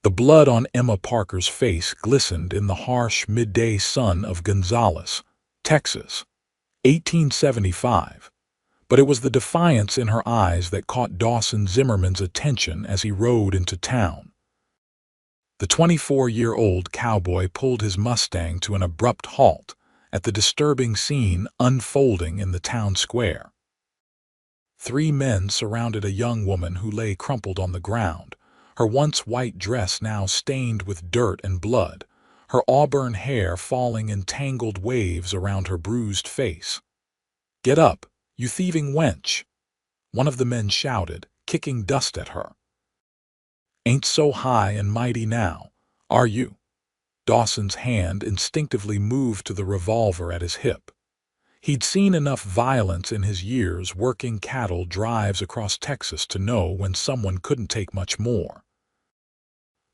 The blood on Emma Parker's face glistened in the harsh midday sun of Gonzales, Texas, 1875. But it was the defiance in her eyes that caught Dawson Zimmerman's attention as he rode into town. The 24-year-old cowboy pulled his Mustang to an abrupt halt at the disturbing scene unfolding in the town square. Three men surrounded a young woman who lay crumpled on the ground, her once white dress now stained with dirt and blood, her auburn hair falling in tangled waves around her bruised face. "Get up, you thieving wench!" one of the men shouted, kicking dust at her. "Ain't so high and mighty now, are you?" Dawson's hand instinctively moved to the revolver at his hip. He'd seen enough violence in his years working cattle drives across Texas to know when someone couldn't take much more.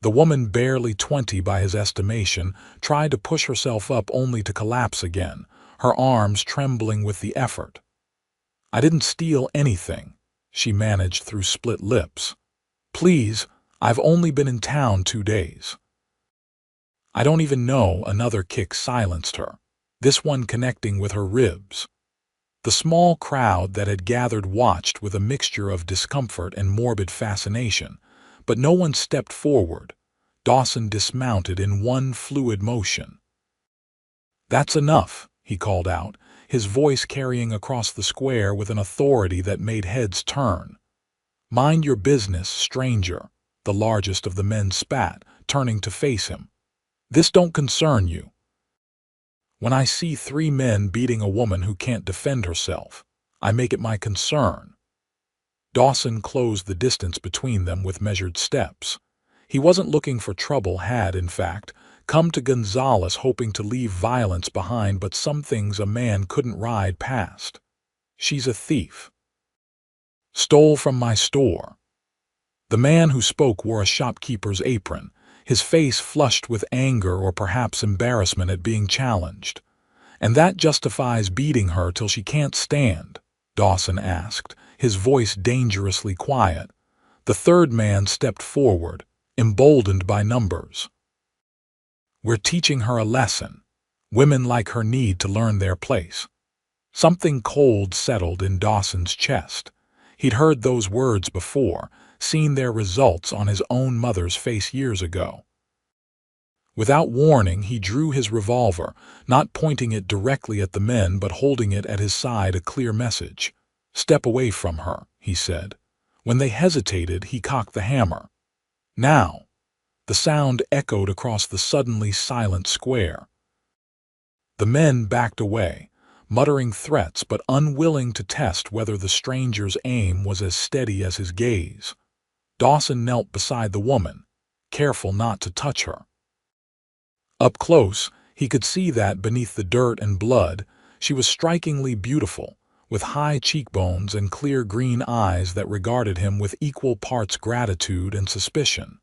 The woman, barely 20 by his estimation, tried to push herself up only to collapse again, her arms trembling with the effort. "I didn't steal anything," she managed through split lips. "Please, I've only been in town 2 days." "I don't even know," another kick silenced her, this one connecting with her ribs. The small crowd that had gathered watched with a mixture of discomfort and morbid fascination, but no one stepped forward. Dawson dismounted in one fluid motion. "That's enough," he called out, his voice carrying across the square with an authority that made heads turn. "Mind your business, stranger," the largest of the men spat, turning to face him. "This don't concern you." "When I see 3 men beating a woman who can't defend herself, I make it my concern." Dawson closed the distance between them with measured steps. He wasn't looking for trouble, had, in fact, come to Gonzales hoping to leave violence behind, but some things a man couldn't ride past. "She's a thief. Stole from my store." The man who spoke wore a shopkeeper's apron, his face flushed with anger or perhaps embarrassment at being challenged. "And that justifies beating her till she can't stand?" Dawson asked, his voice dangerously quiet. The third man stepped forward, emboldened by numbers. "We're teaching her a lesson. Women like her need to learn their place." Something cold settled in Dawson's chest. He'd heard those words before, seen their results on his own mother's face years ago. Without warning, he drew his revolver, not pointing it directly at the men but holding it at his side, a clear message. "Step away from her," he said. When they hesitated, he cocked the hammer. "Now!" The sound echoed across the suddenly silent square. The men backed away, muttering threats but unwilling to test whether the stranger's aim was as steady as his gaze. Dawson knelt beside the woman, careful not to touch her. Up close, he could see that beneath the dirt and blood, she was strikingly beautiful, with high cheekbones and clear green eyes that regarded him with equal parts gratitude and suspicion.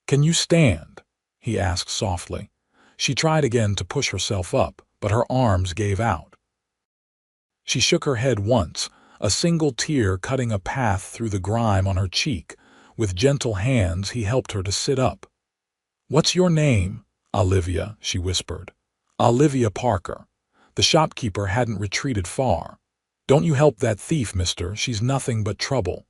"Can you stand?" he asked softly. She tried again to push herself up, but her arms gave out. She shook her head once, a single tear cutting a path through the grime on her cheek. With gentle hands, he helped her to sit up. "What's your name?" "Olivia," she whispered. "Olivia Parker." The shopkeeper hadn't retreated far. "Don't you help that thief, mister. She's nothing but trouble."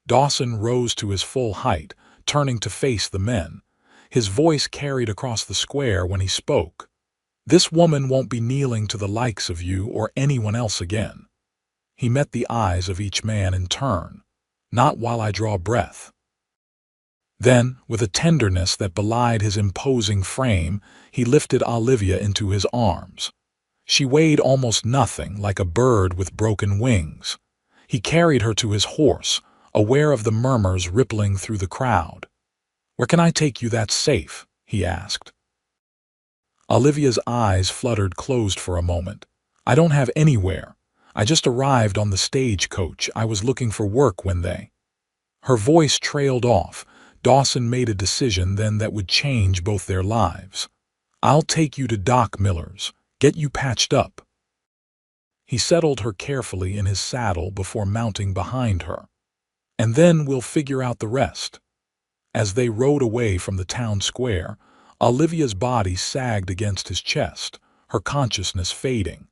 Dawson rose to his full height, turning to face the men. His voice carried across the square when he spoke. "This woman won't be kneeling to the likes of you or anyone else again." He met the eyes of each man in turn. "Not while I draw breath." Then, with a tenderness that belied his imposing frame, he lifted Olivia into his arms. She weighed almost nothing, like a bird with broken wings. He carried her to his horse, aware of the murmurs rippling through the crowd. "Where can I take you that's safe?" he asked. Olivia's eyes fluttered closed for a moment. "I don't have anywhere. I just arrived on the stagecoach. I was looking for work when they—" Her voice trailed off. Dawson made a decision then that would change both their lives. "I'll take you to Doc Miller's, get you patched up." He settled her carefully in his saddle before mounting behind her. "And then we'll figure out the rest." As they rode away from the town square, Olivia's body sagged against his chest, her consciousness fading.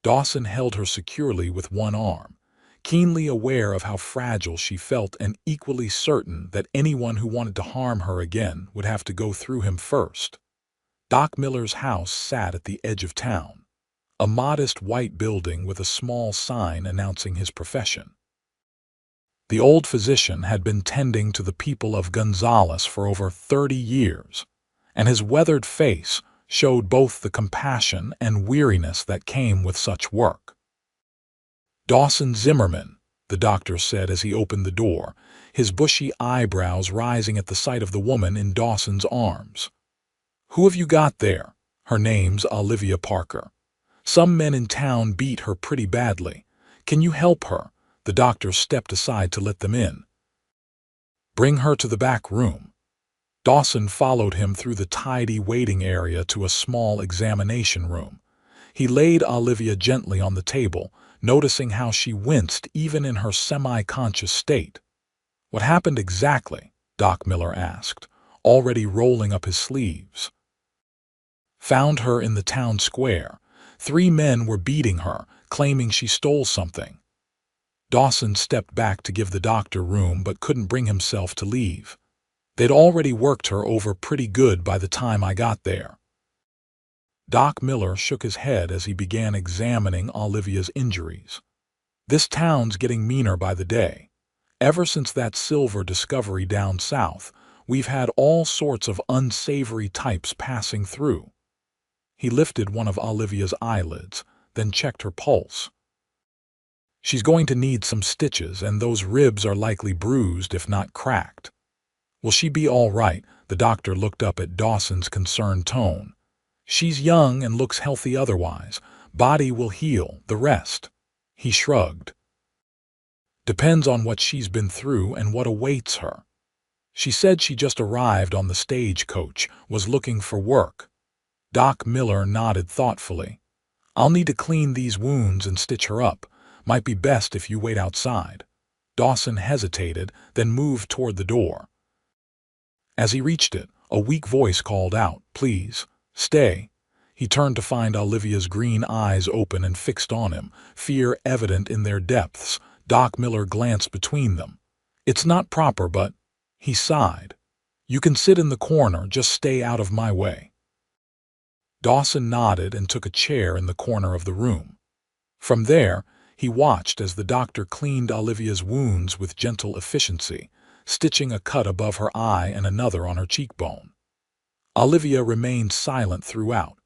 Dawson held her securely with one arm, keenly aware of how fragile she felt and equally certain that anyone who wanted to harm her again would have to go through him first. Doc Miller's house sat at the edge of town, a modest white building with a small sign announcing his profession. The old physician had been tending to the people of Gonzales for over 30 years, and his weathered face showed both the compassion and weariness that came with such work. "Dawson Zimmerman," the doctor said as he opened the door, his bushy eyebrows rising at the sight of the woman in Dawson's arms. "Who have you got there?" "Her name's Olivia Parker. Some men in town beat her pretty badly. Can you help her?" The doctor stepped aside to let them in. "Bring her to the back room." Dawson followed him through the tidy waiting area to a small examination room. He laid Olivia gently on the table, noticing how she winced even in her semi-conscious state. "What happened exactly?" Doc Miller asked, already rolling up his sleeves. "Found her in the town square. 3 men were beating her, claiming she stole something." Dawson stepped back to give the doctor room but couldn't bring himself to leave. "They'd already worked her over pretty good by the time I got there." Doc Miller shook his head as he began examining Olivia's injuries. "This town's getting meaner by the day. Ever since that silver discovery down south, we've had all sorts of unsavory types passing through." He lifted one of Olivia's eyelids, then checked her pulse. "She's going to need some stitches, and those ribs are likely bruised if not cracked." "Will she be all right?" The doctor looked up at Dawson's concerned tone. "She's young and looks healthy otherwise. Body will heal, the rest." He shrugged. "Depends on what she's been through and what awaits her. She said she just arrived on the stagecoach, was looking for work." Doc Miller nodded thoughtfully. "I'll need to clean these wounds and stitch her up. Might be best if you wait outside." Dawson hesitated, then moved toward the door. As he reached it, a weak voice called out, "Please, stay." He turned to find Olivia's green eyes open and fixed on him, fear evident in their depths. Doc Miller glanced between them. "It's not proper, but—" He sighed. "You can sit in the corner, just stay out of my way." Dawson nodded and took a chair in the corner of the room. From there, he watched as the doctor cleaned Olivia's wounds with gentle efficiency, stitching a cut above her eye and another on her cheekbone. Olivia remained silent throughout,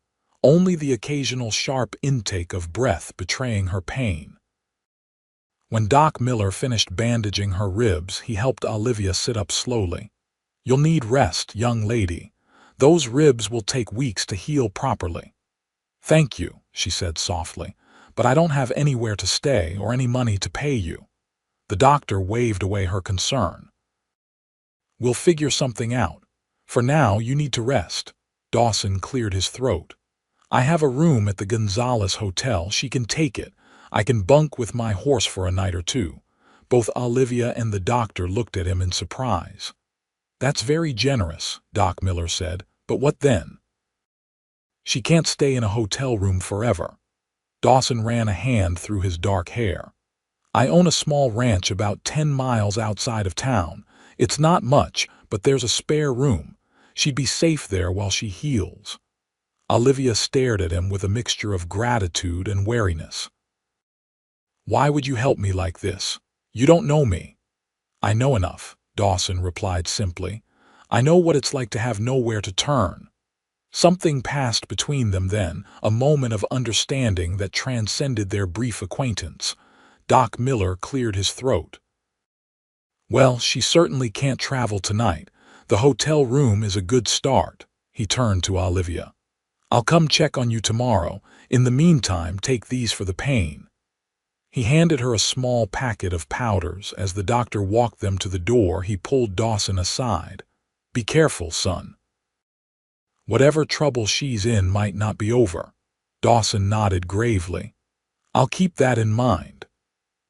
only the occasional sharp intake of breath betraying her pain. When Doc Miller finished bandaging her ribs, he helped Olivia sit up slowly. "You'll need rest, young lady. Those ribs will take weeks to heal properly." "Thank you," she said softly, "but I don't have anywhere to stay or any money to pay you." The doctor waved away her concern. "We'll figure something out. For now, you need to rest." Dawson cleared his throat. "I have a room at the Gonzales Hotel. She can take it. I can bunk with my horse for a night or two." Both Olivia and the doctor looked at him in surprise. "That's very generous," Doc Miller said, "but what then?" "She can't stay in a hotel room forever." Dawson ran a hand through his dark hair. "I own a small ranch about 10 miles outside of town. It's not much, but there's a spare room. She'd be safe there while she heals." Olivia stared at him with a mixture of gratitude and wariness. "Why would you help me like this? You don't know me." "I know enough," Dawson replied simply. "I know what it's like to have nowhere to turn." Something passed between them then, a moment of understanding that transcended their brief acquaintance. Doc Miller cleared his throat. "Well, she certainly can't travel tonight. The hotel room is a good start." He turned to Olivia. "I'll come check on you tomorrow. In the meantime, take these for the pain." He handed her a small packet of powders. As the doctor walked them to the door, he pulled Dawson aside. "Be careful, son. Whatever trouble she's in might not be over." Dawson nodded gravely. "I'll keep that in mind."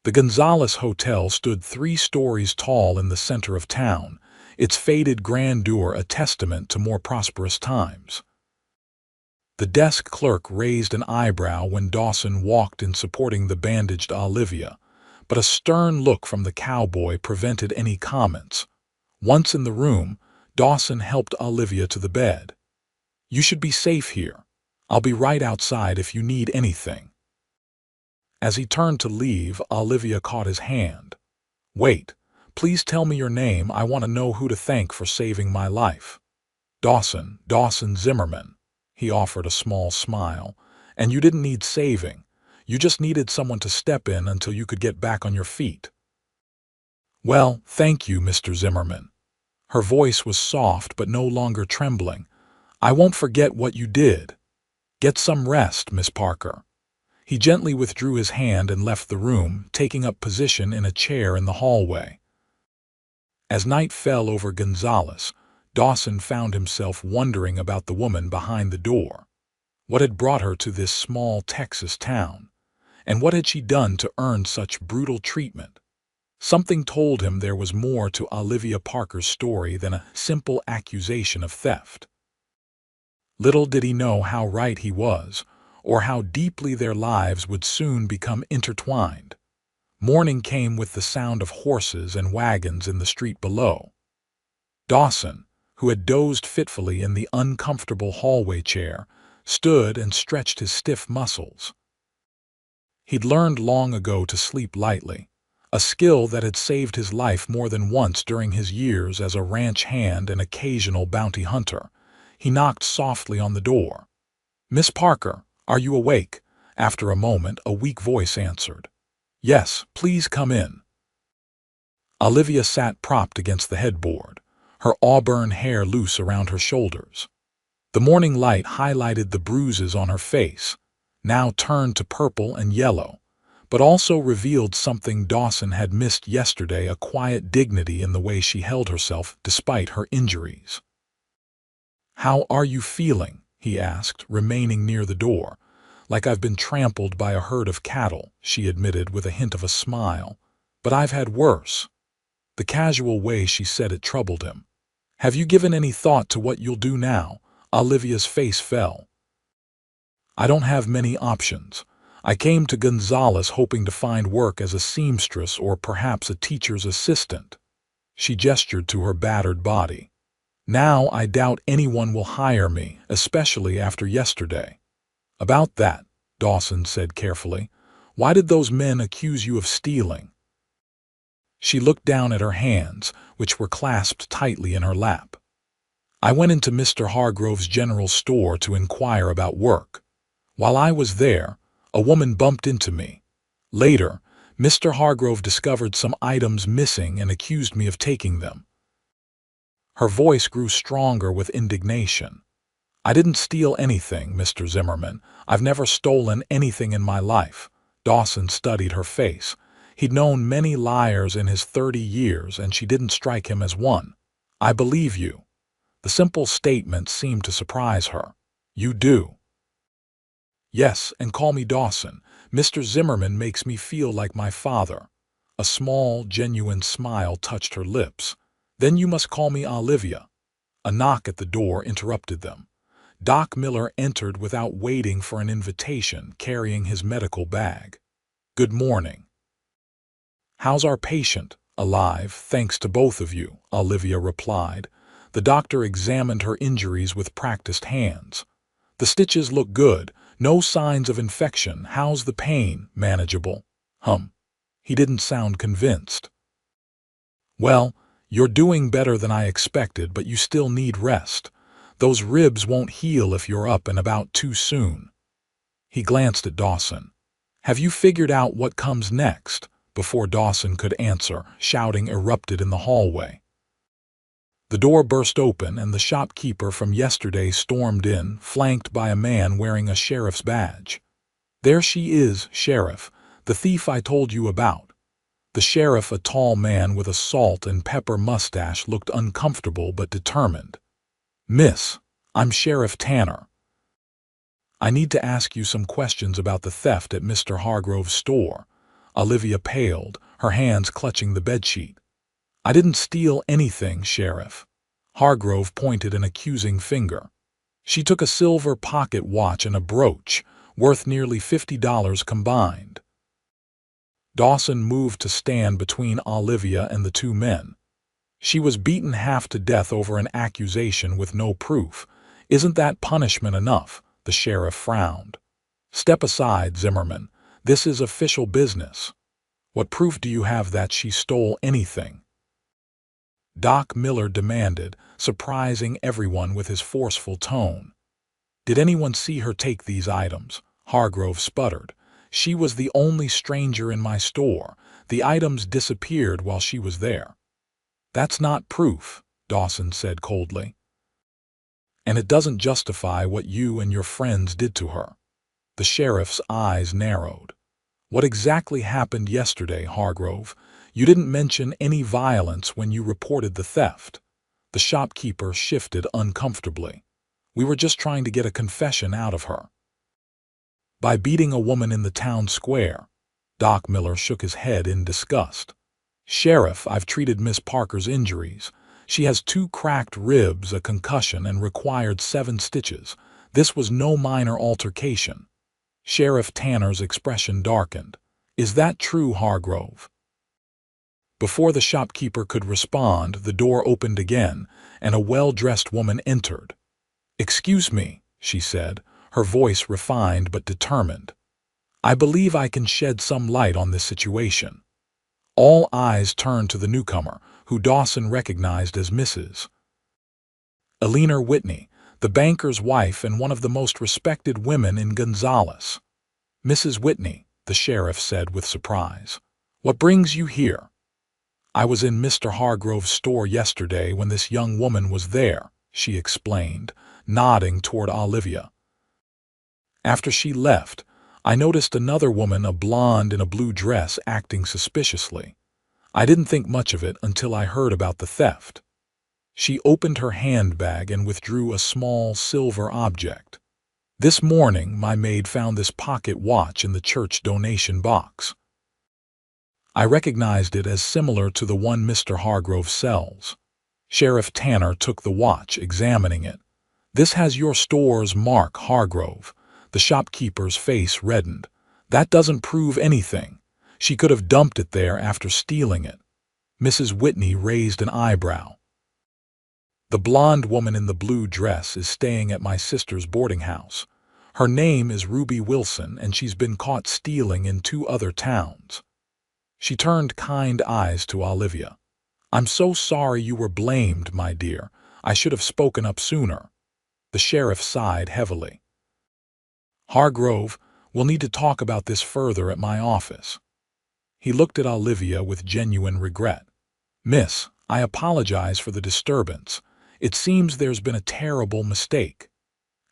The Gonzales Hotel stood 3 stories tall in the center of town, its faded grandeur a testament to more prosperous times. The desk clerk raised an eyebrow when Dawson walked in supporting the bandaged Olivia, but a stern look from the cowboy prevented any comments. Once in the room, Dawson helped Olivia to the bed. "You should be safe here. I'll be right outside if you need anything." As he turned to leave, Olivia caught his hand. "Wait, please tell me your name. I want to know who to thank for saving my life." Dawson Zimmerman." He offered a small smile. "And you didn't need saving. You just needed someone to step in until you could get back on your feet." "Well, thank you, Mr. Zimmerman." Her voice was soft but no longer trembling. "I won't forget what you did. Get some rest, Miss Parker." He gently withdrew his hand and left the room, taking up position in a chair in the hallway. As night fell over Gonzales, Dawson found himself wondering about the woman behind the door. What had brought her to this small Texas town? And what had she done to earn such brutal treatment? Something told him there was more to Olivia Parker's story than a simple accusation of theft. Little did he know how right he was, or how deeply their lives would soon become intertwined. Morning came with the sound of horses and wagons in the street below. Dawson, who had dozed fitfully in the uncomfortable hallway chair, stood and stretched his stiff muscles. He'd learned long ago to sleep lightly, a skill that had saved his life more than once during his years as a ranch hand and occasional bounty hunter. He knocked softly on the door. "Miss Parker, are you awake?" After a moment, a weak voice answered. "Yes, please come in." Olivia sat propped against the headboard, her auburn hair loose around her shoulders. The morning light highlighted the bruises on her face, now turned to purple and yellow, but also revealed something Dawson had missed yesterday, a quiet dignity in the way she held herself despite her injuries. "How are you feeling?" he asked, remaining near the door. "Like I've been trampled by a herd of cattle," she admitted with a hint of a smile. "But I've had worse." The casual way she said it troubled him. "Have you given any thought to what you'll do now?" Olivia's face fell. "I don't have many options. I came to Gonzales hoping to find work as a seamstress or perhaps a teacher's assistant." She gestured to her battered body. "Now I doubt anyone will hire me, especially after yesterday." "About that," Dawson said carefully, "why did those men accuse you of stealing?" She looked down at her hands, which were clasped tightly in her lap. "I went into Mr. Hargrove's general store to inquire about work. While I was there, a woman bumped into me. Later, Mr. Hargrove discovered some items missing and accused me of taking them." Her voice grew stronger with indignation. "I didn't steal anything, Mr. Zimmerman. I've never stolen anything in my life." Dawson studied her face. He'd known many liars in his 30 years, and she didn't strike him as one. "I believe you." The simple statement seemed to surprise her. "You do?" "Yes, and call me Dawson. Mr. Zimmerman makes me feel like my father." A small, genuine smile touched her lips. "Then you must call me Olivia." A knock at the door interrupted them. Doc Miller entered without waiting for an invitation, carrying his medical bag. "Good morning." "How's our patient?" "Alive, thanks to both of you," Olivia replied. The doctor examined her injuries with practiced hands. "The stitches look good. No signs of infection. How's the pain? Manageable?" He didn't sound convinced. "Well, you're doing better than I expected, but you still need rest. Those ribs won't heal if you're up and about too soon." He glanced at Dawson. "Have you figured out what comes next?" Before Dawson could answer, shouting erupted in the hallway. The door burst open and the shopkeeper from yesterday stormed in, flanked by a man wearing a sheriff's badge. "There she is, Sheriff, the thief I told you about." The sheriff, a tall man with a salt and pepper mustache, looked uncomfortable but determined. "Miss, I'm Sheriff Tanner. I need to ask you some questions about the theft at Mr. Hargrove's store." Olivia paled, her hands clutching the bedsheet. I didn't steal anything, Sheriff. Hargrove pointed an accusing finger. She took a silver pocket watch and a brooch, worth nearly $50 combined. Dawson moved to stand between Olivia and the two men. She was beaten half to death over an accusation with no proof. Isn't that punishment enough? The sheriff frowned. Step aside, Zimmerman. This is official business. What proof do you have that she stole anything? Doc Miller demanded, surprising everyone with his forceful tone. Did anyone see her take these items? Hargrove sputtered. She was the only stranger in my store. The items disappeared while she was there. That's not proof, Dawson said coldly. And it doesn't justify what you and your friends did to her. The sheriff's eyes narrowed. What exactly happened yesterday, Hargrove? You didn't mention any violence when you reported the theft. The shopkeeper shifted uncomfortably. We were just trying to get a confession out of her. By beating a woman in the town square. Doc Miller shook his head in disgust. Sheriff, I've treated Miss Parker's injuries. She has 2 cracked ribs, a concussion, and required 7 stitches. This was no minor altercation. Sheriff Tanner's expression darkened. Is that true, Hargrove? Before the shopkeeper could respond, the door opened again, and a well-dressed woman entered. Excuse me, she said, her voice refined but determined. I believe I can shed some light on this situation. All eyes turned to the newcomer, who Dawson recognized as Mrs. Eleanor Whitney, the banker's wife and one of the most respected women in Gonzales. Mrs. Whitney, the sheriff said with surprise. What brings you here? I was in Mr. Hargrove's store yesterday when this young woman was there, she explained, nodding toward Olivia. After she left, I noticed another woman, a blonde in a blue dress, acting suspiciously. I didn't think much of it until I heard about the theft. She opened her handbag and withdrew a small silver object. This morning, my maid found this pocket watch in the church donation box. I recognized it as similar to the one Mr. Hargrove sells. Sheriff Tanner took the watch, examining it. This has your store's mark, Hargrove. The shopkeeper's face reddened. That doesn't prove anything. She could have dumped it there after stealing it. Mrs. Whitney raised an eyebrow. The blonde woman in the blue dress is staying at my sister's boarding house. Her name is Ruby Wilson, and she's been caught stealing in 2 other towns. She turned kind eyes to Olivia. I'm so sorry you were blamed, my dear. I should have spoken up sooner. The sheriff sighed heavily. Hargrove, we'll need to talk about this further at my office. He looked at Olivia with genuine regret. Miss, I apologize for the disturbance. It seems there's been a terrible mistake.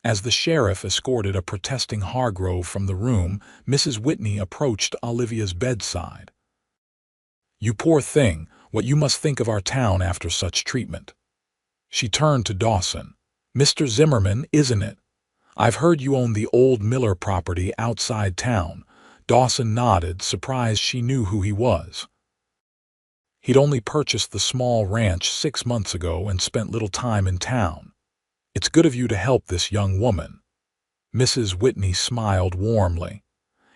As the sheriff escorted a protesting Hargrove from the room, Mrs. Whitney approached Olivia's bedside. You poor thing, what you must think of our town after such treatment. She turned to Dawson. Mr. Zimmerman, isn't it? I've heard you own the old Miller property outside town. Dawson nodded, surprised she knew who he was. He'd only purchased the small ranch 6 months ago and spent little time in town. It's good of you to help this young woman. Mrs. Whitney smiled warmly.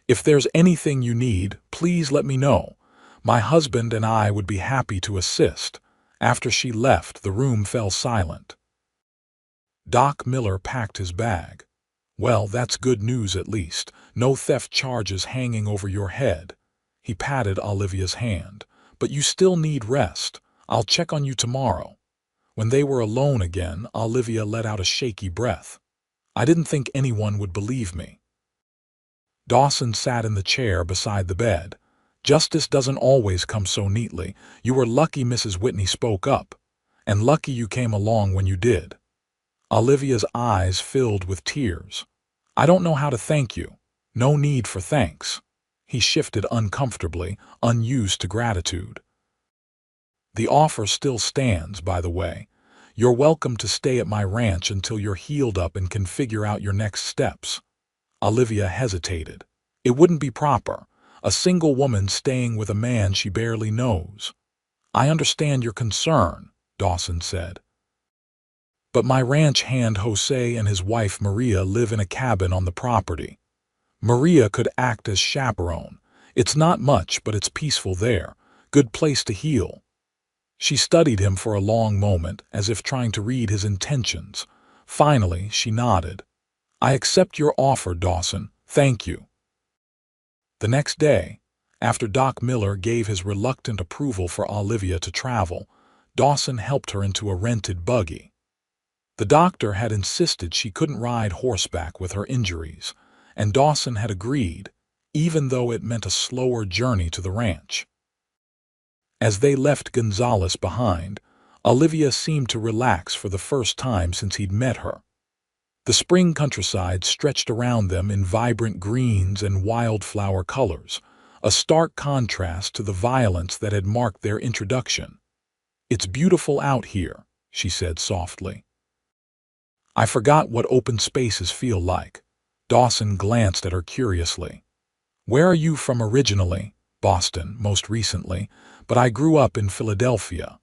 If there's anything you need, please let me know. My husband and I would be happy to assist. After she left, the room fell silent. Doc Miller packed his bag. Well, that's good news at least. No theft charges hanging over your head. He patted Olivia's hand. But you still need rest. I'll check on you tomorrow. When they were alone again, Olivia let out a shaky breath. I didn't think anyone would believe me. Dawson sat in the chair beside the bed. Justice doesn't always come so neatly. You were lucky Mrs. Whitney spoke up, and lucky you came along when you did. Olivia's eyes filled with tears. I don't know how to thank you. No need for thanks. He shifted uncomfortably, unused to gratitude. The offer still stands, by the way. You're welcome to stay at my ranch until you're healed up and can figure out your next steps. Olivia hesitated. It wouldn't be proper. A single woman staying with a man she barely knows. I understand your concern, Dawson said. But my ranch hand Jose and his wife Maria live in a cabin on the property. Maria could act as chaperone. It's not much, but it's peaceful there. Good place to heal. She studied him for a long moment, as if trying to read his intentions. Finally, she nodded. I accept your offer, Dawson. Thank you. The next day, after Doc Miller gave his reluctant approval for Olivia to travel, Dawson helped her into a rented buggy. The doctor had insisted she couldn't ride horseback with her injuries, and Dawson had agreed, even though it meant a slower journey to the ranch. As they left Gonzales behind, Olivia seemed to relax for the first time since he'd met her. The spring countryside stretched around them in vibrant greens and wildflower colors, a stark contrast to the violence that had marked their introduction. It's beautiful out here, she said softly. I forgot what open spaces feel like. Dawson glanced at her curiously. Where are you from originally? Boston, most recently, but I grew up in Philadelphia.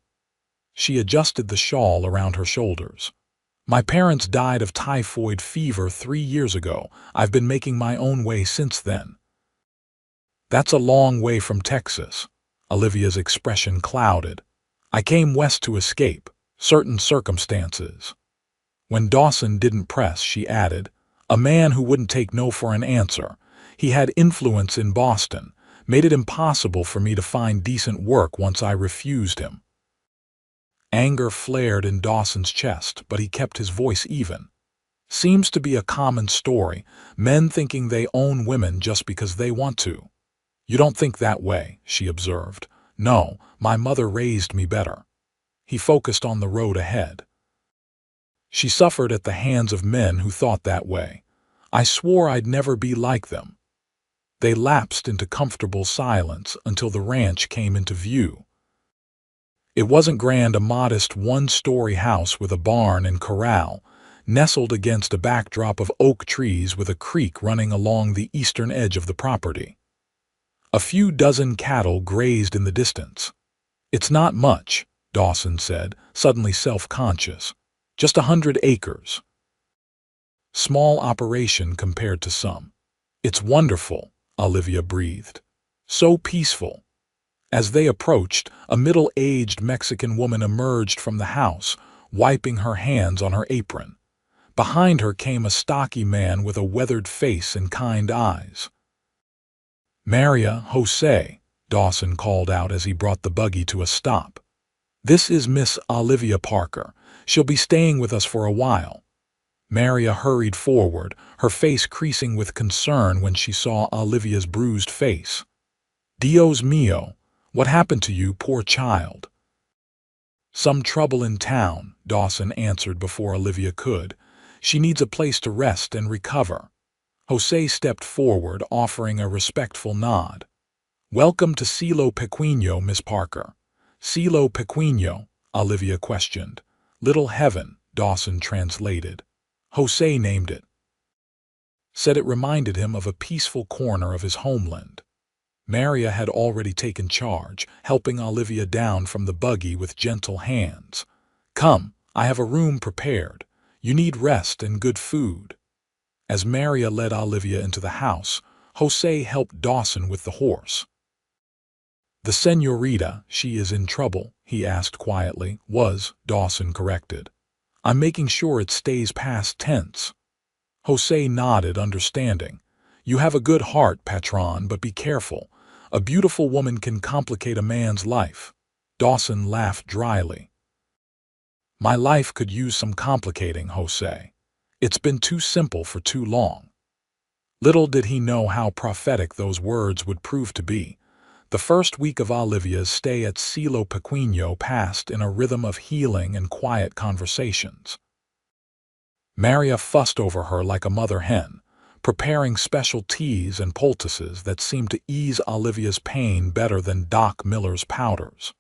She adjusted the shawl around her shoulders. My parents died of typhoid fever 3 years ago. I've been making my own way since then. That's a long way from Texas. Olivia's expression clouded. I came west to escape certain circumstances. When Dawson didn't press, she added, a man who wouldn't take no for an answer. He had influence in Boston, made it impossible for me to find decent work once I refused him. Anger flared in Dawson's chest, but he kept his voice even. Seems to be a common story, men thinking they own women just because they want to. You don't think that way, she observed. No, my mother raised me better. He focused on the road ahead. She suffered at the hands of men who thought that way. I swore I'd never be like them. They lapsed into comfortable silence until the ranch came into view. It wasn't grand, a modest one-story house with a barn and corral, nestled against a backdrop of oak trees with a creek running along the eastern edge of the property. A few dozen cattle grazed in the distance. It's not much, Dawson said, suddenly self-conscious. Just 100 acres. Small operation compared to some. It's wonderful, Olivia breathed. So peaceful. As they approached, a middle-aged Mexican woman emerged from the house, wiping her hands on her apron. Behind her came a stocky man with a weathered face and kind eyes. Maria, Jose, Dawson called out as he brought the buggy to a stop. This is Miss Olivia Parker. She'll be staying with us for a while. Maria hurried forward, her face creasing with concern when she saw Olivia's bruised face. Dios mío, what happened to you, poor child? Some trouble in town, Dawson answered before Olivia could. She needs a place to rest and recover. Jose stepped forward, offering a respectful nod. Welcome to Cielo Pequeño, Miss Parker. Cielo Pequeño, Olivia questioned. Little Heaven, Dawson translated. Jose named it. Said it reminded him of a peaceful corner of his homeland. Maria had already taken charge, helping Olivia down from the buggy with gentle hands. Come, I have a room prepared. You need rest and good food. As Maria led Olivia into the house, Jose helped Dawson with the horse. The señorita, she is in trouble, he asked quietly. Dawson corrected. I'm making sure it stays past tense. Jose nodded, understanding. You have a good heart, patron, but be careful. A beautiful woman can complicate a man's life. Dawson laughed dryly. My life could use some complicating, Jose. It's been too simple for too long. Little did he know how prophetic those words would prove to be. The first week of Olivia's stay at Cielo Pequeño passed in a rhythm of healing and quiet conversations. Maria fussed over her like a mother hen, preparing special teas and poultices that seemed to ease Olivia's pain better than Doc Miller's powders.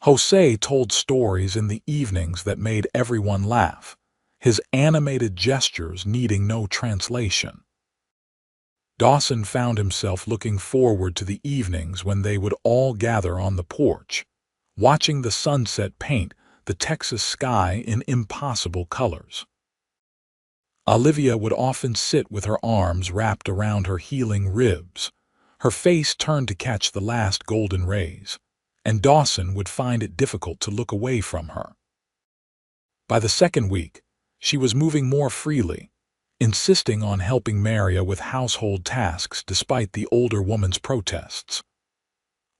Jose told stories in the evenings that made everyone laugh, his animated gestures needing no translation. Dawson found himself looking forward to the evenings when they would all gather on the porch, watching the sunset paint the Texas sky in impossible colors. Olivia would often sit with her arms wrapped around her healing ribs, her face turned to catch the last golden rays, and Dawson would find it difficult to look away from her. By the second week, she was moving more freely, insisting on helping Maria with household tasks despite the older woman's protests.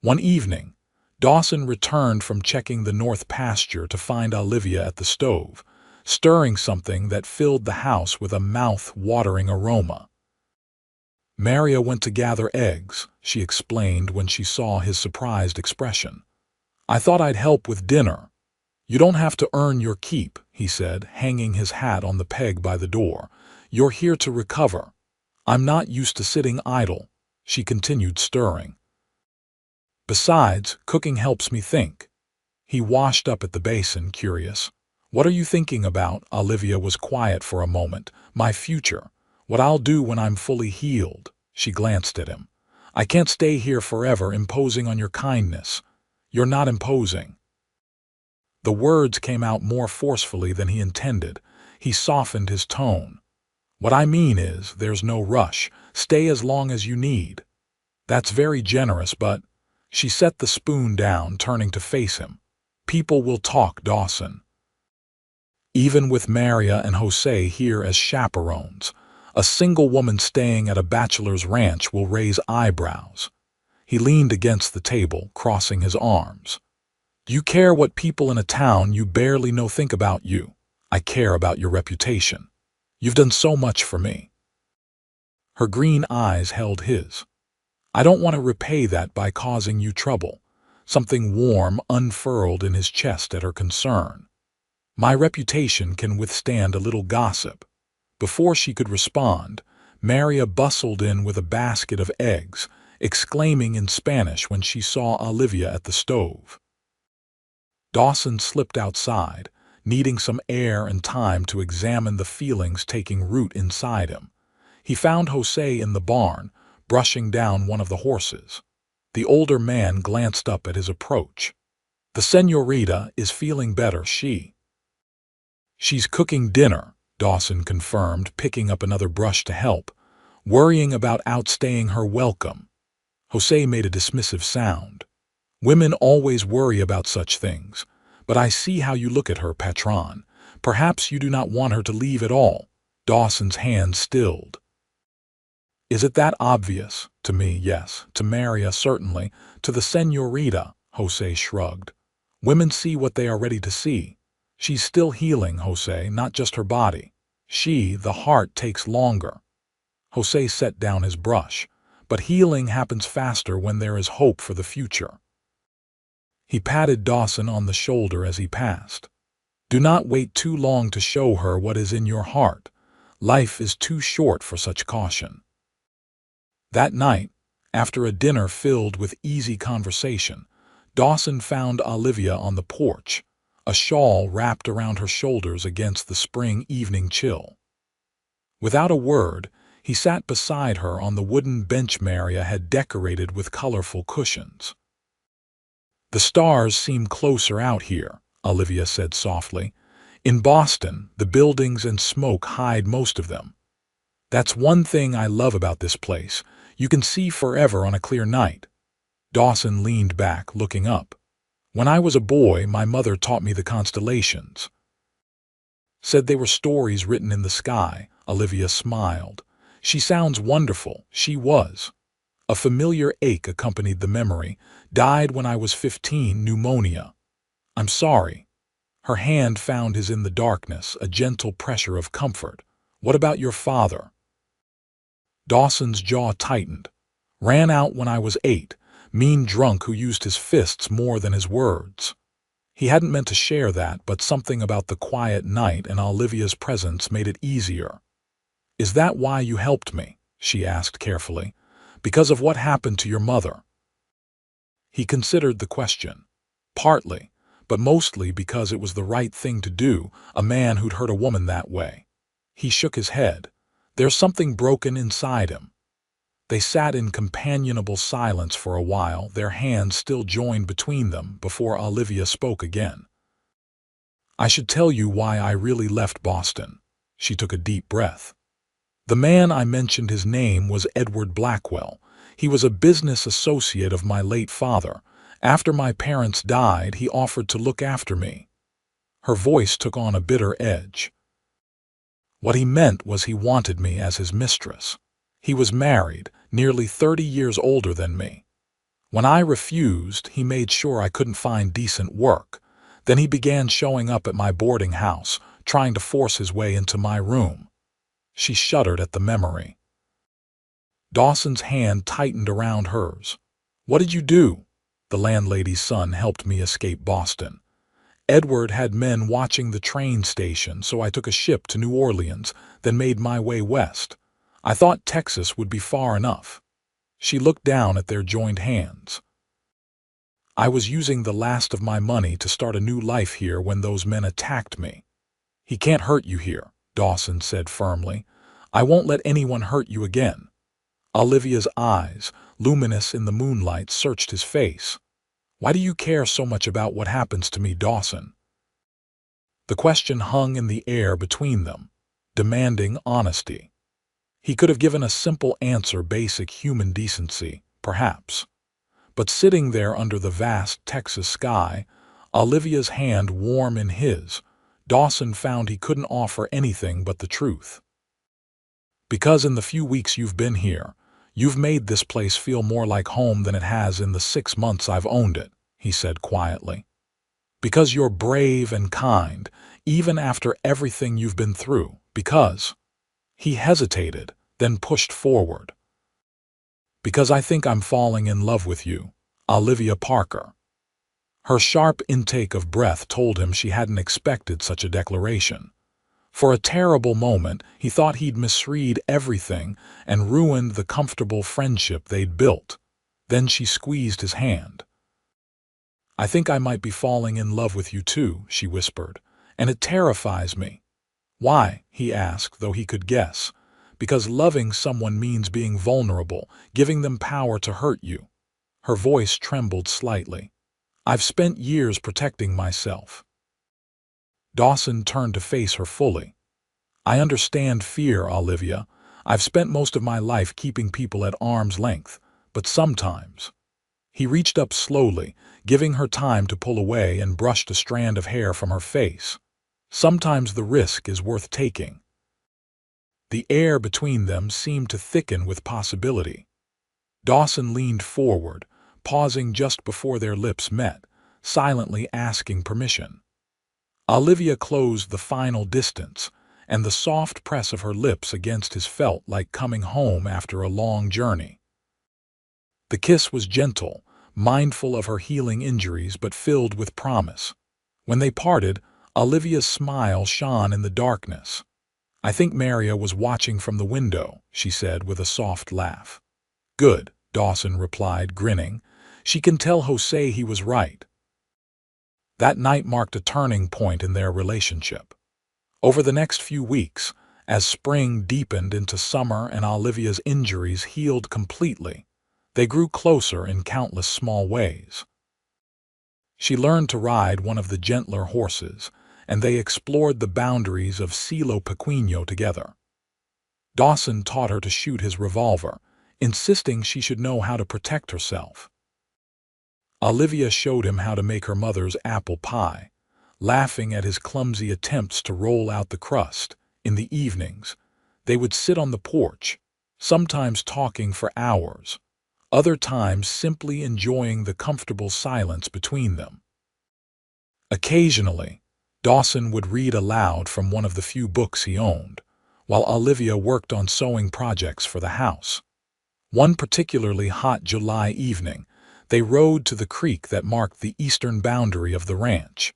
One evening, Dawson returned from checking the north pasture to find Olivia at the stove, stirring something that filled the house with a mouth-watering aroma. Maria went to gather eggs, she explained when she saw his surprised expression. I thought I'd help with dinner. You don't have to earn your keep, he said, hanging his hat on the peg by the door. You're here to recover. I'm not used to sitting idle, she continued, stirring. Besides, cooking helps me think. He washed up at the basin, curious. What are you thinking about? Olivia was quiet for a moment. My future. What I'll do when I'm fully healed. She glanced at him. I can't stay here forever imposing on your kindness. You're not imposing. The words came out more forcefully than he intended. He softened his tone. What I mean is, there's no rush. Stay as long as you need. That's very generous, but... She set the spoon down, turning to face him. People will talk, Dawson. Even with Maria and Jose here as chaperones, a single woman staying at a bachelor's ranch will raise eyebrows. He leaned against the table, crossing his arms. Do you care what people in a town you barely know think about you? I care about your reputation. You've done so much for me. Her green eyes held his. I don't want to repay that by causing you trouble. Something warm unfurled in his chest at her concern. My reputation can withstand a little gossip. Before she could respond, Maria bustled in with a basket of eggs, exclaiming in Spanish when she saw Olivia at the stove. Dawson slipped outside, needing some air and time to examine the feelings taking root inside him. He found Jose in the barn, brushing down one of the horses. The older man glanced up at his approach. The señorita is feeling better, She's cooking dinner, Dawson confirmed, picking up another brush to help, worrying about outstaying her welcome. Jose made a dismissive sound. Women always worry about such things, but I see how you look at her, patron. Perhaps you do not want her to leave at all. Dawson's hand stilled. Is it that obvious? To me, yes. To Maria, certainly. To the señorita, Jose shrugged. Women see what they are ready to see. She's still healing, Jose, not just her body. The heart takes longer. Jose set down his brush, but healing happens faster when there is hope for the future. He patted Dawson on the shoulder as he passed. Do not wait too long to show her what is in your heart. Life is too short for such caution. That night, after a dinner filled with easy conversation, Dawson found Olivia on the porch, a shawl wrapped around her shoulders against the spring evening chill. Without a word, he sat beside her on the wooden bench Maria had decorated with colorful cushions. The stars seem closer out here, Olivia said softly. In Boston, the buildings and smoke hide most of them. That's one thing I love about this place. You can see forever on a clear night. Dawson leaned back, looking up. When I was a boy, my mother taught me the constellations. Said they were stories written in the sky. Olivia smiled. She sounds wonderful. She was. A familiar ache accompanied the memory. Died when I was 15, pneumonia. I'm sorry. Her hand found his in the darkness, a gentle pressure of comfort. What about your father? Dawson's jaw tightened. Ran out when I was 8, mean drunk who used his fists more than his words. He hadn't meant to share that, but something about the quiet night and Olivia's presence made it easier. Is that why you helped me? She asked carefully. Because of what happened to your mother? He considered the question. Partly, but mostly because it was the right thing to do, a man who'd hurt a woman that way. He shook his head. There's something broken inside him. They sat in companionable silence for a while, their hands still joined between them, before Olivia spoke again. "I should tell you why I really left Boston." She took a deep breath. "The man I mentioned, his name was Edward Blackwell. He was a business associate of my late father. After my parents died, he offered to look after me." Her voice took on a bitter edge. "What he meant was he wanted me as his mistress. He was married, nearly 30 years older than me. When I refused, he made sure I couldn't find decent work. Then he began showing up at my boarding house, trying to force his way into my room." She shuddered at the memory. Dawson's hand tightened around hers. "What did you do?" "The landlady's son helped me escape Boston. Edward had men watching the train station, so I took a ship to New Orleans, then made my way west. I thought Texas would be far enough." She looked down at their joined hands. "I was using the last of my money to start a new life here when those men attacked me." "He can't hurt you here," Dawson said firmly. "I won't let anyone hurt you again." Olivia's eyes, luminous in the moonlight, searched his face. "Why do you care so much about what happens to me, Dawson?" The question hung in the air between them, demanding honesty. He could have given a simple answer, basic human decency, perhaps. But sitting there under the vast Texas sky, Olivia's hand warm in his, Dawson found he couldn't offer anything but the truth. "Because in the few weeks you've been here, you've made this place feel more like home than it has in the 6 months I've owned it," he said quietly. "Because you're brave and kind, even after everything you've been through. Because—" He hesitated, then pushed forward. "Because I think I'm falling in love with you, Olivia Parker." Her sharp intake of breath told him she hadn't expected such a declaration. For a terrible moment, he thought he'd misread everything and ruined the comfortable friendship they'd built. Then she squeezed his hand. "I think I might be falling in love with you too," she whispered, "and it terrifies me." "Why?" he asked, though he could guess. "Because loving someone means being vulnerable, giving them power to hurt you." Her voice trembled slightly. "I've spent years protecting myself." Dawson turned to face her fully. "I understand fear, Olivia. I've spent most of my life keeping people at arm's length, but sometimes—" He reached up slowly, giving her time to pull away, and brushed a strand of hair from her face. "Sometimes the risk is worth taking." The air between them seemed to thicken with possibility. Dawson leaned forward, pausing just before their lips met, silently asking permission. Olivia closed the final distance, and the soft press of her lips against his felt like coming home after a long journey. The kiss was gentle, mindful of her healing injuries, but filled with promise. When they parted, Olivia's smile shone in the darkness. "I think Maria was watching from the window," she said with a soft laugh. "Good," Dawson replied, grinning. "She can tell Jose he was right." That night marked a turning point in their relationship. Over the next few weeks, as spring deepened into summer and Olivia's injuries healed completely, they grew closer in countless small ways. She learned to ride one of the gentler horses, and they explored the boundaries of Silo Pequeño together. Dawson taught her to shoot his revolver, insisting she should know how to protect herself. Olivia showed him how to make her mother's apple pie, laughing at his clumsy attempts to roll out the crust. In the evenings, they would sit on the porch, sometimes talking for hours, other times simply enjoying the comfortable silence between them. Occasionally, Dawson would read aloud from one of the few books he owned, while Olivia worked on sewing projects for the house. One particularly hot July evening, they rode to the creek that marked the eastern boundary of the ranch.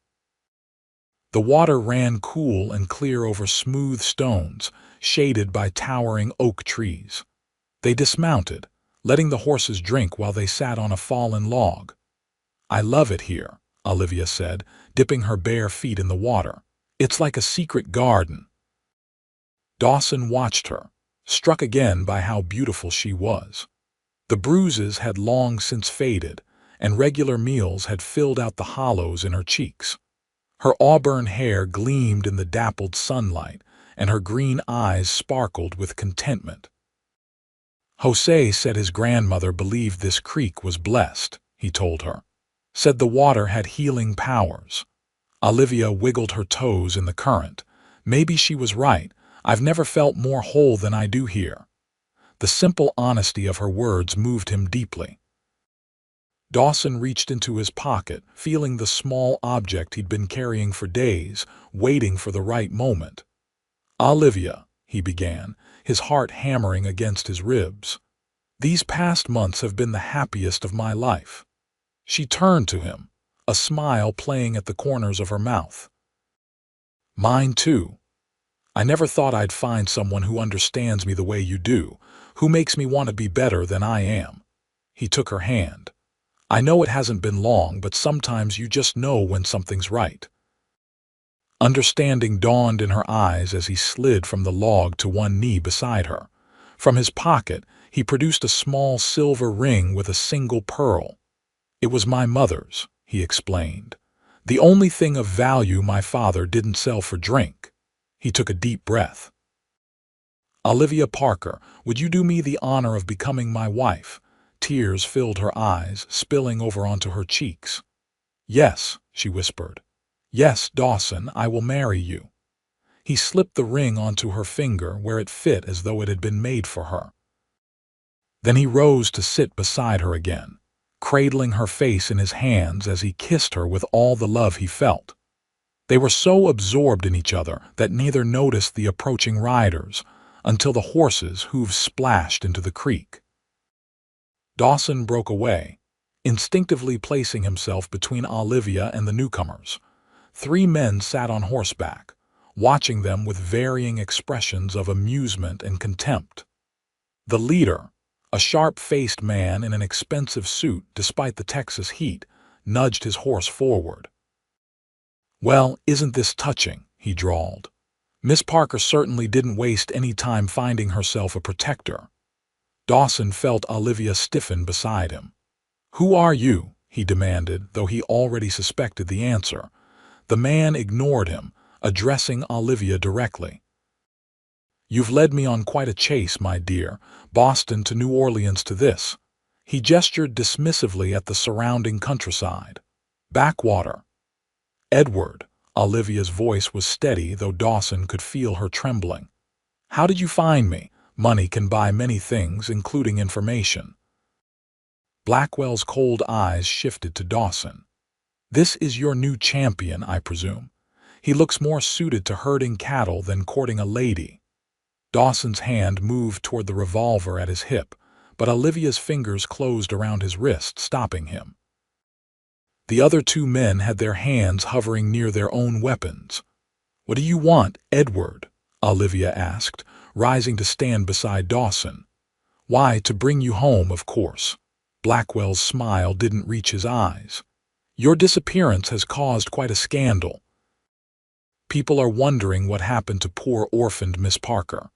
The water ran cool and clear over smooth stones, shaded by towering oak trees. They dismounted, letting the horses drink while they sat on a fallen log. "I love it here," Olivia said, dipping her bare feet in the water. "It's like a secret garden." Dawson watched her, struck again by how beautiful she was. The bruises had long since faded, and regular meals had filled out the hollows in her cheeks. Her auburn hair gleamed in the dappled sunlight, and her green eyes sparkled with contentment. Jose said his grandmother believed this creek was blessed, he told her. Said the water had healing powers. Olivia wiggled her toes in the current. Maybe she was right. I've never felt more whole than I do here. The simple honesty of her words moved him deeply. Dawson reached into his pocket, feeling the small object he'd been carrying for days, waiting for the right moment. "Olivia," he began, his heart hammering against his ribs. "These past months have been the happiest of my life." She turned to him, a smile playing at the corners of her mouth. "Mine too. I never thought I'd find someone who understands me the way you do, who makes me want to be better than I am." He took her hand. "I know it hasn't been long, but sometimes you just know when something's right." Understanding dawned in her eyes as he slid from the log to one knee beside her. From his pocket, he produced a small silver ring with a single pearl. "It was my mother's," he explained. "The only thing of value my father didn't sell for drink." He took a deep breath. "Olivia Parker, would you do me the honor of becoming my wife?" Tears filled her eyes, spilling over onto her cheeks. "Yes," she whispered. "Yes, Dawson, I will marry you." He slipped the ring onto her finger where it fit as though it had been made for her. Then he rose to sit beside her again, cradling her face in his hands as he kissed her with all the love he felt. They were so absorbed in each other that neither noticed the approaching riders until the horses' hooves splashed into the creek. Dawson broke away, instinctively placing himself between Olivia and the newcomers. 3 men sat on horseback, watching them with varying expressions of amusement and contempt. The leader, a sharp-faced man in an expensive suit despite the Texas heat, nudged his horse forward. "Well, isn't this touching?" he drawled. "Miss Parker certainly didn't waste any time finding herself a protector." Dawson felt Olivia stiffen beside him. "Who are you?" he demanded, though he already suspected the answer. The man ignored him, addressing Olivia directly. "You've led me on quite a chase, my dear. Boston to New Orleans to this." He gestured dismissively at the surrounding countryside. "Backwater." "Edward." Olivia's voice was steady, though Dawson could feel her trembling. "How did you find me? Money can buy many things, including information." Blackwell's cold eyes shifted to Dawson. "This is your new champion, I presume. He looks more suited to herding cattle than courting a lady." Dawson's hand moved toward the revolver at his hip, but Olivia's fingers closed around his wrist, stopping him. The other 2 men had their hands hovering near their own weapons. "What do you want, Edward?" Olivia asked, rising to stand beside Dawson. "Why, to bring you home, of course." Blackwell's smile didn't reach his eyes. "Your disappearance has caused quite a scandal. People are wondering what happened to poor orphaned Miss Parker."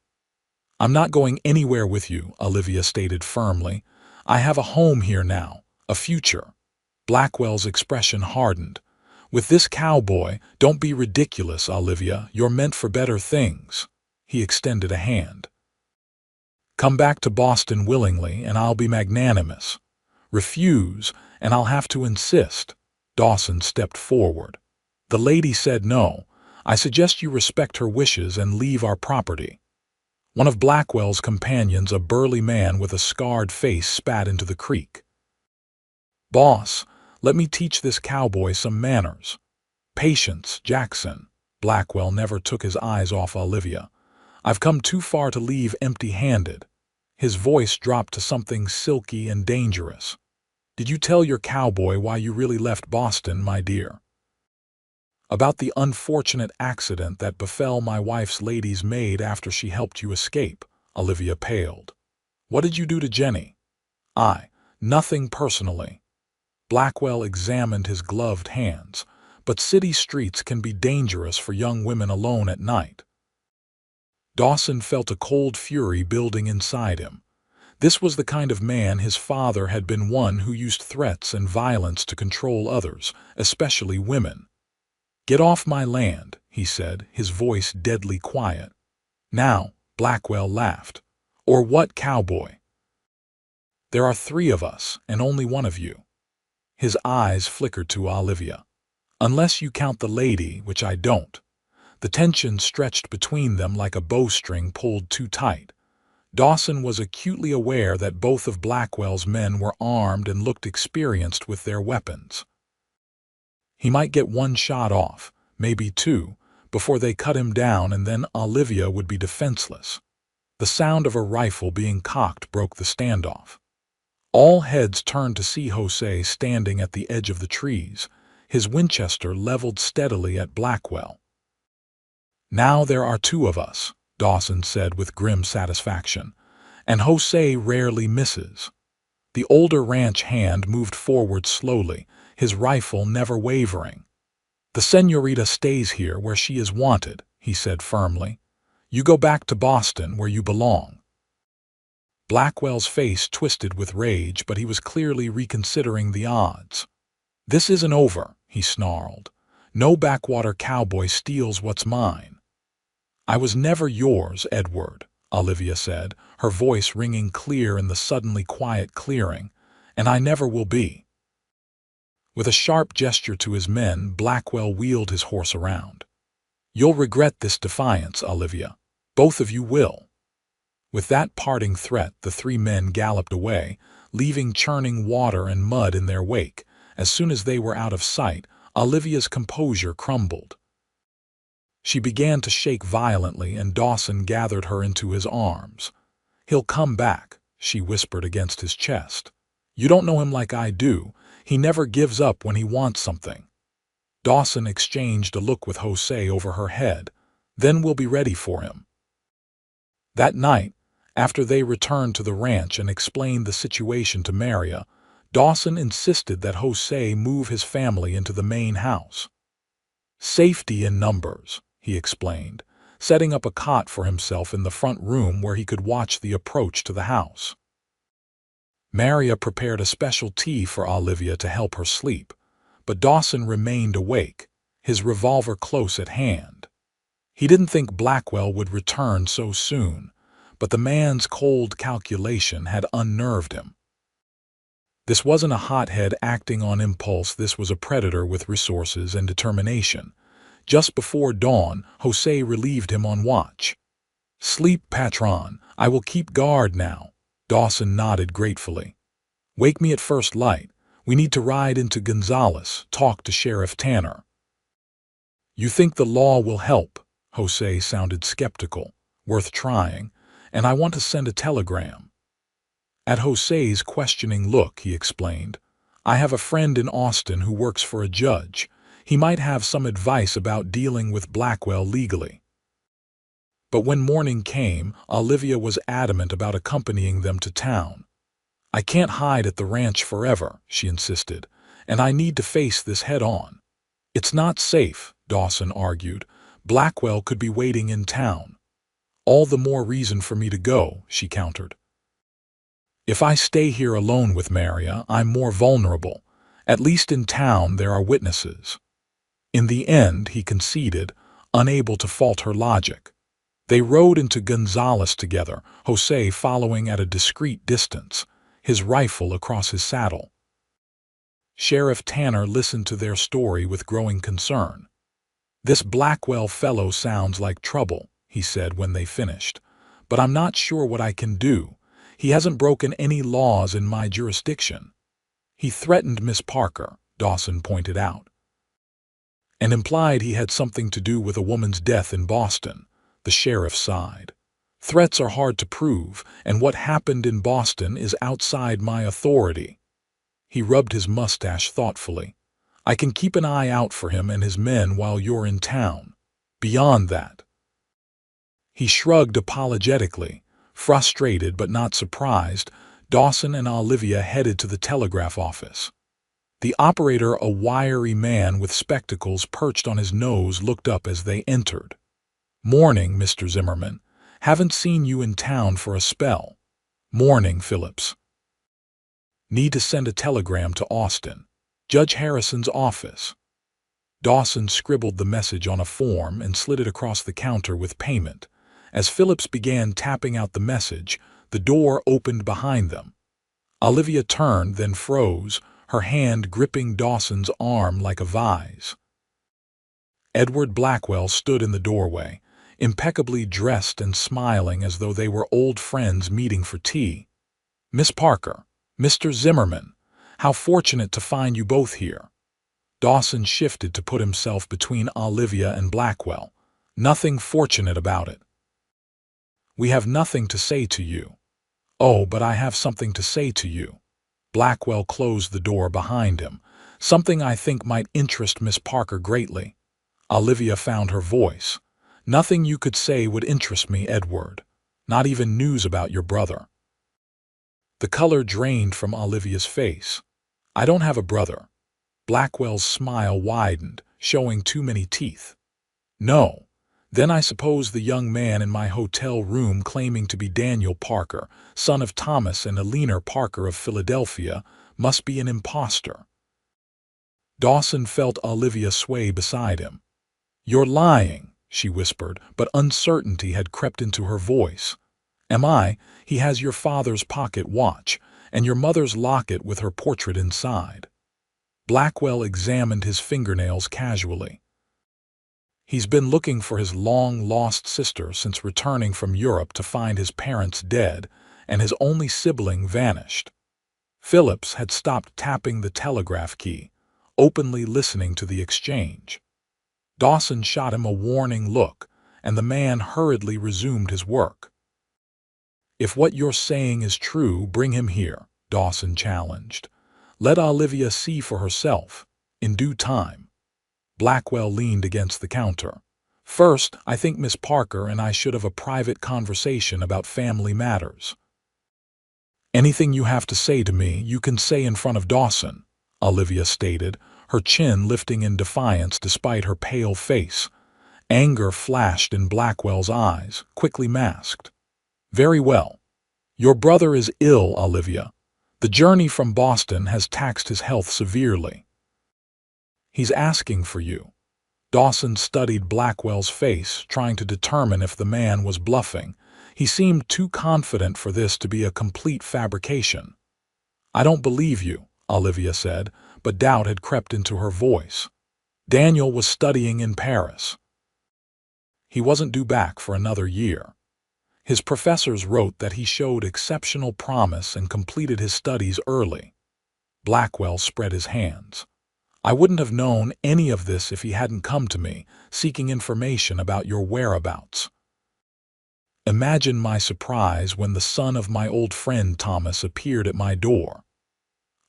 "I'm not going anywhere with you," Olivia stated firmly. "I have a home here now, a future." Blackwell's expression hardened. "With this cowboy, don't be ridiculous, Olivia. You're meant for better things." He extended a hand. "Come back to Boston willingly, and I'll be magnanimous. Refuse, and I'll have to insist." Dawson stepped forward. "The lady said no. I suggest you respect her wishes and leave our property." One of Blackwell's companions, a burly man with a scarred face, spat into the creek. "Boss, let me teach this cowboy some manners." "Patience, Jackson." Blackwell never took his eyes off Olivia. "I've come too far to leave empty-handed." His voice dropped to something silky and dangerous. "Did you tell your cowboy why you really left Boston, my dear?" "About the unfortunate accident that befell my wife's lady's maid after she helped you escape." Olivia paled. "What did you do to Jenny?" Nothing personally." Blackwell examined his gloved hands. "But city streets can be dangerous for young women alone at night." Dawson felt a cold fury building inside him. This was the kind of man his father had been, one who used threats and violence to control others, especially women. "Get off my land," he said, his voice deadly quiet. "Now," Blackwell laughed. "Or what, Cowboy? There are three of us, and only one of you." His eyes flickered to Olivia. "Unless you count the lady, which I don't." The tension stretched between them like a bowstring pulled too tight. Dawson was acutely aware that both of Blackwell's men were armed and looked experienced with their weapons. He might get one shot off, maybe two, before they cut him down, and then Olivia would be defenseless. The sound of a rifle being cocked broke the standoff. All heads turned to see Jose standing at the edge of the trees, his Winchester leveled steadily at Blackwell. "Now there are two of us," Dawson said with grim satisfaction, "and Jose rarely misses." The older ranch hand moved forward slowly, his rifle never wavering. "The señorita stays here where she is wanted," he said firmly. "You go back to Boston where you belong." Blackwell's face twisted with rage, but he was clearly reconsidering the odds. "This isn't over," he snarled. "No backwater cowboy steals what's mine." "I was never yours, Edward," Olivia said, her voice ringing clear in the suddenly quiet clearing, "and I never will be." With a sharp gesture to his men, Blackwell wheeled his horse around. "You'll regret this defiance, Olivia. Both of you will." With that parting threat, the three men galloped away, leaving churning water and mud in their wake. As soon as they were out of sight, Olivia's composure crumbled. She began to shake violently, and Dawson gathered her into his arms. "He'll come back," she whispered against his chest. "You don't know him like I do. He never gives up when he wants something." Dawson exchanged a look with Jose over her head. "Then we'll be ready for him." That night, after they returned to the ranch and explained the situation to Maria, Dawson insisted that Jose move his family into the main house. "Safety in numbers," he explained, setting up a cot for himself in the front room where he could watch the approach to the house. Maria prepared a special tea for Olivia to help her sleep, but Dawson remained awake, his revolver close at hand. He didn't think Blackwell would return so soon, but the man's cold calculation had unnerved him. This wasn't a hothead acting on impulse, this was a predator with resources and determination. Just before dawn, Jose relieved him on watch. "Sleep, patron. I will keep guard now." Dawson nodded gratefully. "Wake me at first light. We need to ride into Gonzales, talk to Sheriff Tanner." "You think the law will help?" Jose sounded skeptical. "Worth trying. And I want to send a telegram." At Jose's questioning look, he explained, "I have a friend in Austin who works for a judge. He might have some advice about dealing with Blackwell legally." But when morning came, Olivia was adamant about accompanying them to town. "I can't hide at the ranch forever," she insisted, "and I need to face this head-on." "It's not safe," Dawson argued. "Blackwell could be waiting in town." "All the more reason for me to go," she countered. "If I stay here alone with Maria, I'm more vulnerable. At least in town there are witnesses." In the end, he conceded, unable to fault her logic. They rode into Gonzales together, Jose following at a discreet distance, his rifle across his saddle. Sheriff Tanner listened to their story with growing concern. "This Blackwell fellow sounds like trouble," he said when they finished, "but I'm not sure what I can do. He hasn't broken any laws in my jurisdiction." "He threatened Miss Parker," Dawson pointed out, "and implied he had something to do with a woman's death in Boston." The sheriff sighed. "Threats are hard to prove, and what happened in Boston is outside my authority." He rubbed his mustache thoughtfully. "I can keep an eye out for him and his men while you're in town. Beyond that—" He shrugged apologetically. Frustrated but not surprised, Dawson and Olivia headed to the telegraph office. The operator, a wiry man with spectacles perched on his nose, looked up as they entered. "Morning, Mr. Zimmerman. Haven't seen you in town for a spell." Morning, Phillips. Need to send a telegram to Austin. Judge Harrison's office. Dawson scribbled the message on a form and slid it across the counter with payment. As Phillips began tapping out the message, the door opened behind them. Olivia turned, then froze, her hand gripping Dawson's arm like a vise. Edward Blackwell stood in the doorway, impeccably dressed and smiling as though they were old friends meeting for tea. "Miss Parker, Mr. Zimmerman, how fortunate to find you both here." Dawson shifted to put himself between Olivia and Blackwell. "Nothing fortunate about it. We have nothing to say to you." "Oh, but I have something to say to you." Blackwell closed the door behind him. "Something I think might interest Miss Parker greatly." Olivia found her voice. "Nothing you could say would interest me, Edward. Not even news about your brother." The color drained from Olivia's face. "I don't have a brother." Blackwell's smile widened, showing too many teeth. "No. Then I suppose the young man in my hotel room claiming to be Daniel Parker, son of Thomas and Eleanor Parker of Philadelphia, must be an imposter." Dawson felt Olivia sway beside him. "You're lying," she whispered, but uncertainty had crept into her voice. "Am I? He has your father's pocket watch, and your mother's locket with her portrait inside." Blackwell examined his fingernails casually. "He's been looking for his long-lost sister since returning from Europe to find his parents dead, and his only sibling vanished." Phillips had stopped tapping the telegraph key, openly listening to the exchange. Dawson shot him a warning look, and the man hurriedly resumed his work. "If what you're saying is true, bring him here," Dawson challenged. "Let Olivia see for herself, in due time." Blackwell leaned against the counter. "First, I think Miss Parker and I should have a private conversation about family matters." "Anything you have to say to me, you can say in front of Dawson," Olivia stated, her chin lifting in defiance despite her pale face. Anger flashed in Blackwell's eyes, quickly masked. "Very well. Your brother is ill, Olivia. The journey from Boston has taxed his health severely. He's asking for you." Dawson studied Blackwell's face, trying to determine if the man was bluffing. He seemed too confident for this to be a complete fabrication. "I don't believe you," Olivia said, but doubt had crept into her voice. "Daniel was studying in Paris. He wasn't due back for another year. His professors wrote that he showed exceptional promise and completed his studies early." Blackwell spread his hands. "I wouldn't have known any of this if he hadn't come to me, seeking information about your whereabouts. Imagine my surprise when the son of my old friend Thomas appeared at my door."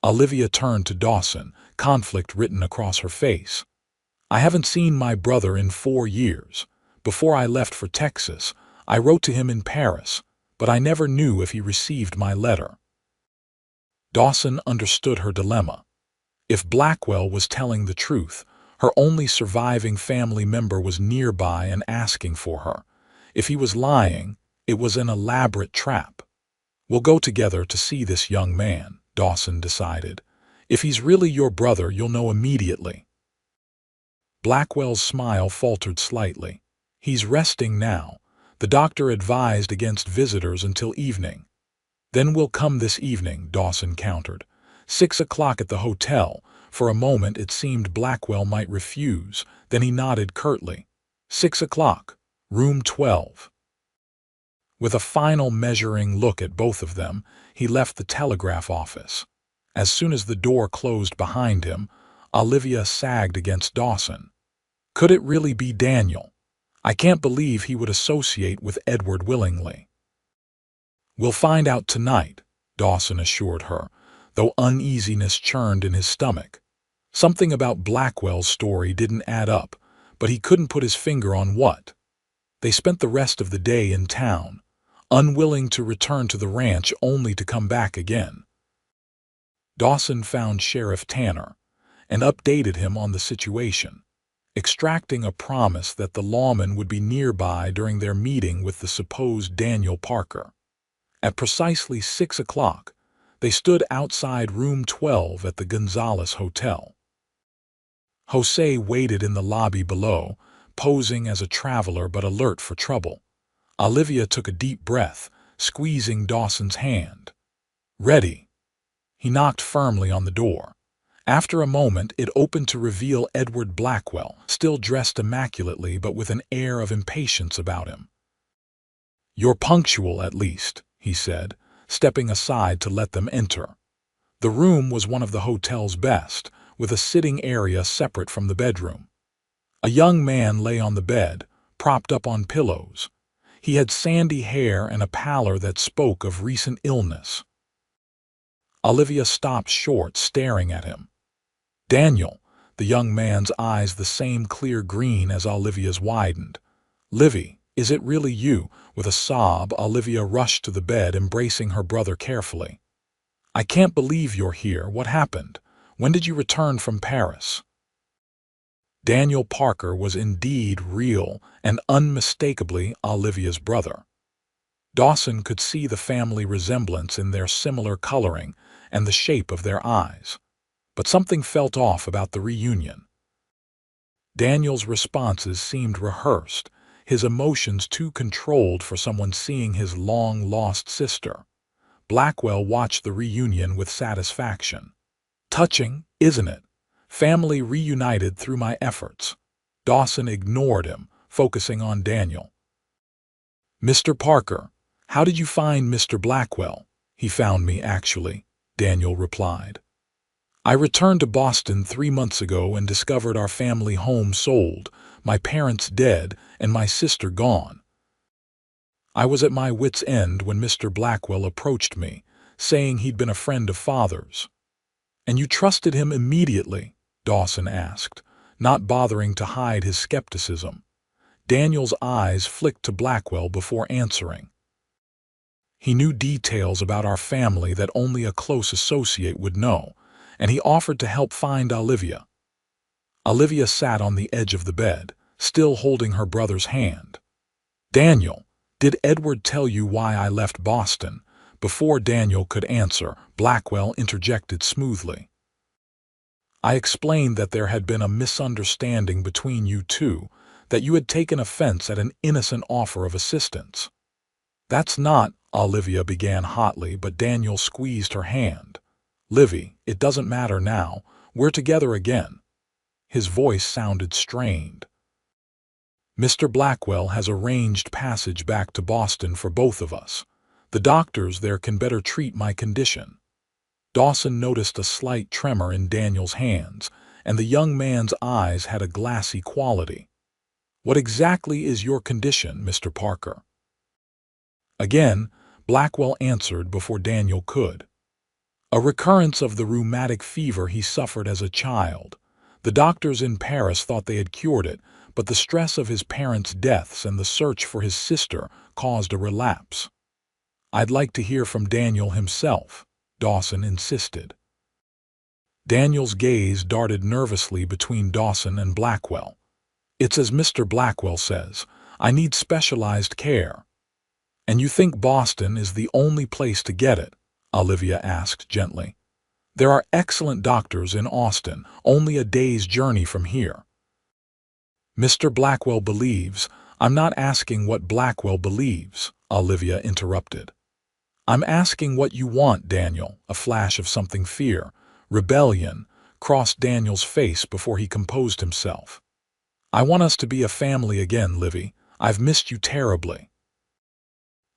Olivia turned to Dawson, conflict written across her face. "I haven't seen my brother in 4 years. Before I left for Texas, I wrote to him in Paris, but I never knew if he received my letter." Dawson understood her dilemma. If Blackwell was telling the truth, her only surviving family member was nearby and asking for her. If he was lying, it was an elaborate trap. "We'll go together to see this young man," Dawson decided. "If he's really your brother, you'll know immediately." Blackwell's smile faltered slightly. "He's resting now. The doctor advised against visitors until evening." "Then we'll come this evening," Dawson countered. 6 o'clock at the hotel." For a moment it seemed Blackwell might refuse, then he nodded curtly. 6 o'clock, room 12. With a final measuring look at both of them, he left the telegraph office. As soon as the door closed behind him, Olivia sagged against Dawson. "Could it really be Daniel? I can't believe he would associate with Edward willingly." "We'll find out tonight," Dawson assured her, though uneasiness churned in his stomach. Something about Blackwell's story didn't add up, but he couldn't put his finger on what. They spent the rest of the day in town, unwilling to return to the ranch only to come back again. Dawson found Sheriff Tanner and updated him on the situation, extracting a promise that the lawman would be nearby during their meeting with the supposed Daniel Parker. At precisely 6 o'clock, they stood outside room 12 at the Gonzales Hotel. Jose waited in the lobby below, posing as a traveler but alert for trouble. Olivia took a deep breath, squeezing Dawson's hand. "Ready." He knocked firmly on the door. After a moment, it opened to reveal Edward Blackwell, still dressed immaculately but with an air of impatience about him. "You're punctual, at least," he said, stepping aside to let them enter. The room was one of the hotel's best, with a sitting area separate from the bedroom. A young man lay on the bed, propped up on pillows. He had sandy hair and a pallor that spoke of recent illness. Olivia stopped short, staring at him. "Daniel," the young man's eyes the same clear green as Olivia's widened. "Livy, is it really you?" With a sob, Olivia rushed to the bed, embracing her brother carefully. "I can't believe you're here. What happened? When did you return from Paris?" Daniel Parker was indeed real and unmistakably Olivia's brother. Dawson could see the family resemblance in their similar coloring and the shape of their eyes. But something felt off about the reunion. Daniel's responses seemed rehearsed, his emotions too controlled for someone seeing his long-lost sister. Blackwell watched the reunion with satisfaction. "Touching, isn't it? Family reunited through my efforts." Dawson ignored him, focusing on Daniel. "Mr. Parker, how did you find Mr. Blackwell?" "He found me, actually," Daniel replied. "I returned to Boston 3 months ago and discovered our family home sold, my parents dead, and my sister gone. I was at my wits' end when Mr. Blackwell approached me, saying he'd been a friend of Father's." "And you trusted him immediately?" Dawson asked, not bothering to hide his skepticism. Daniel's eyes flicked to Blackwell before answering. "He knew details about our family that only a close associate would know, and he offered to help find Olivia." Olivia sat on the edge of the bed, still holding her brother's hand. "Daniel, did Edward tell you why I left Boston?" Before Daniel could answer, Blackwell interjected smoothly. "I explained that there had been a misunderstanding between you two, that you had taken offense at an innocent offer of assistance." "That's not," Olivia began hotly, but Daniel squeezed her hand. "Livy, it doesn't matter now. We're together again." His voice sounded strained. "Mr. Blackwell has arranged passage back to Boston for both of us. The doctors there can better treat my condition." Dawson noticed a slight tremor in Daniel's hands, and the young man's eyes had a glassy quality. "What exactly is your condition, Mr. Parker?" Again, Blackwell answered before Daniel could. "A recurrence of the rheumatic fever he suffered as a child. The doctors in Paris thought they had cured it, but the stress of his parents' deaths and the search for his sister caused a relapse." "I'd like to hear from Daniel himself," Dawson insisted. Daniel's gaze darted nervously between Dawson and Blackwell. "It's as Mr. Blackwell says. I need specialized care." "And you think Boston is the only place to get it?" Olivia asked gently. "There are excellent doctors in Austin, only a day's journey from here." "Mr. Blackwell believes—" "I'm not asking what Blackwell believes," Olivia interrupted. "I'm asking what you want, Daniel." A flash of something rebellion, crossed Daniel's face before he composed himself. "I want us to be a family again, Livy. I've missed you terribly."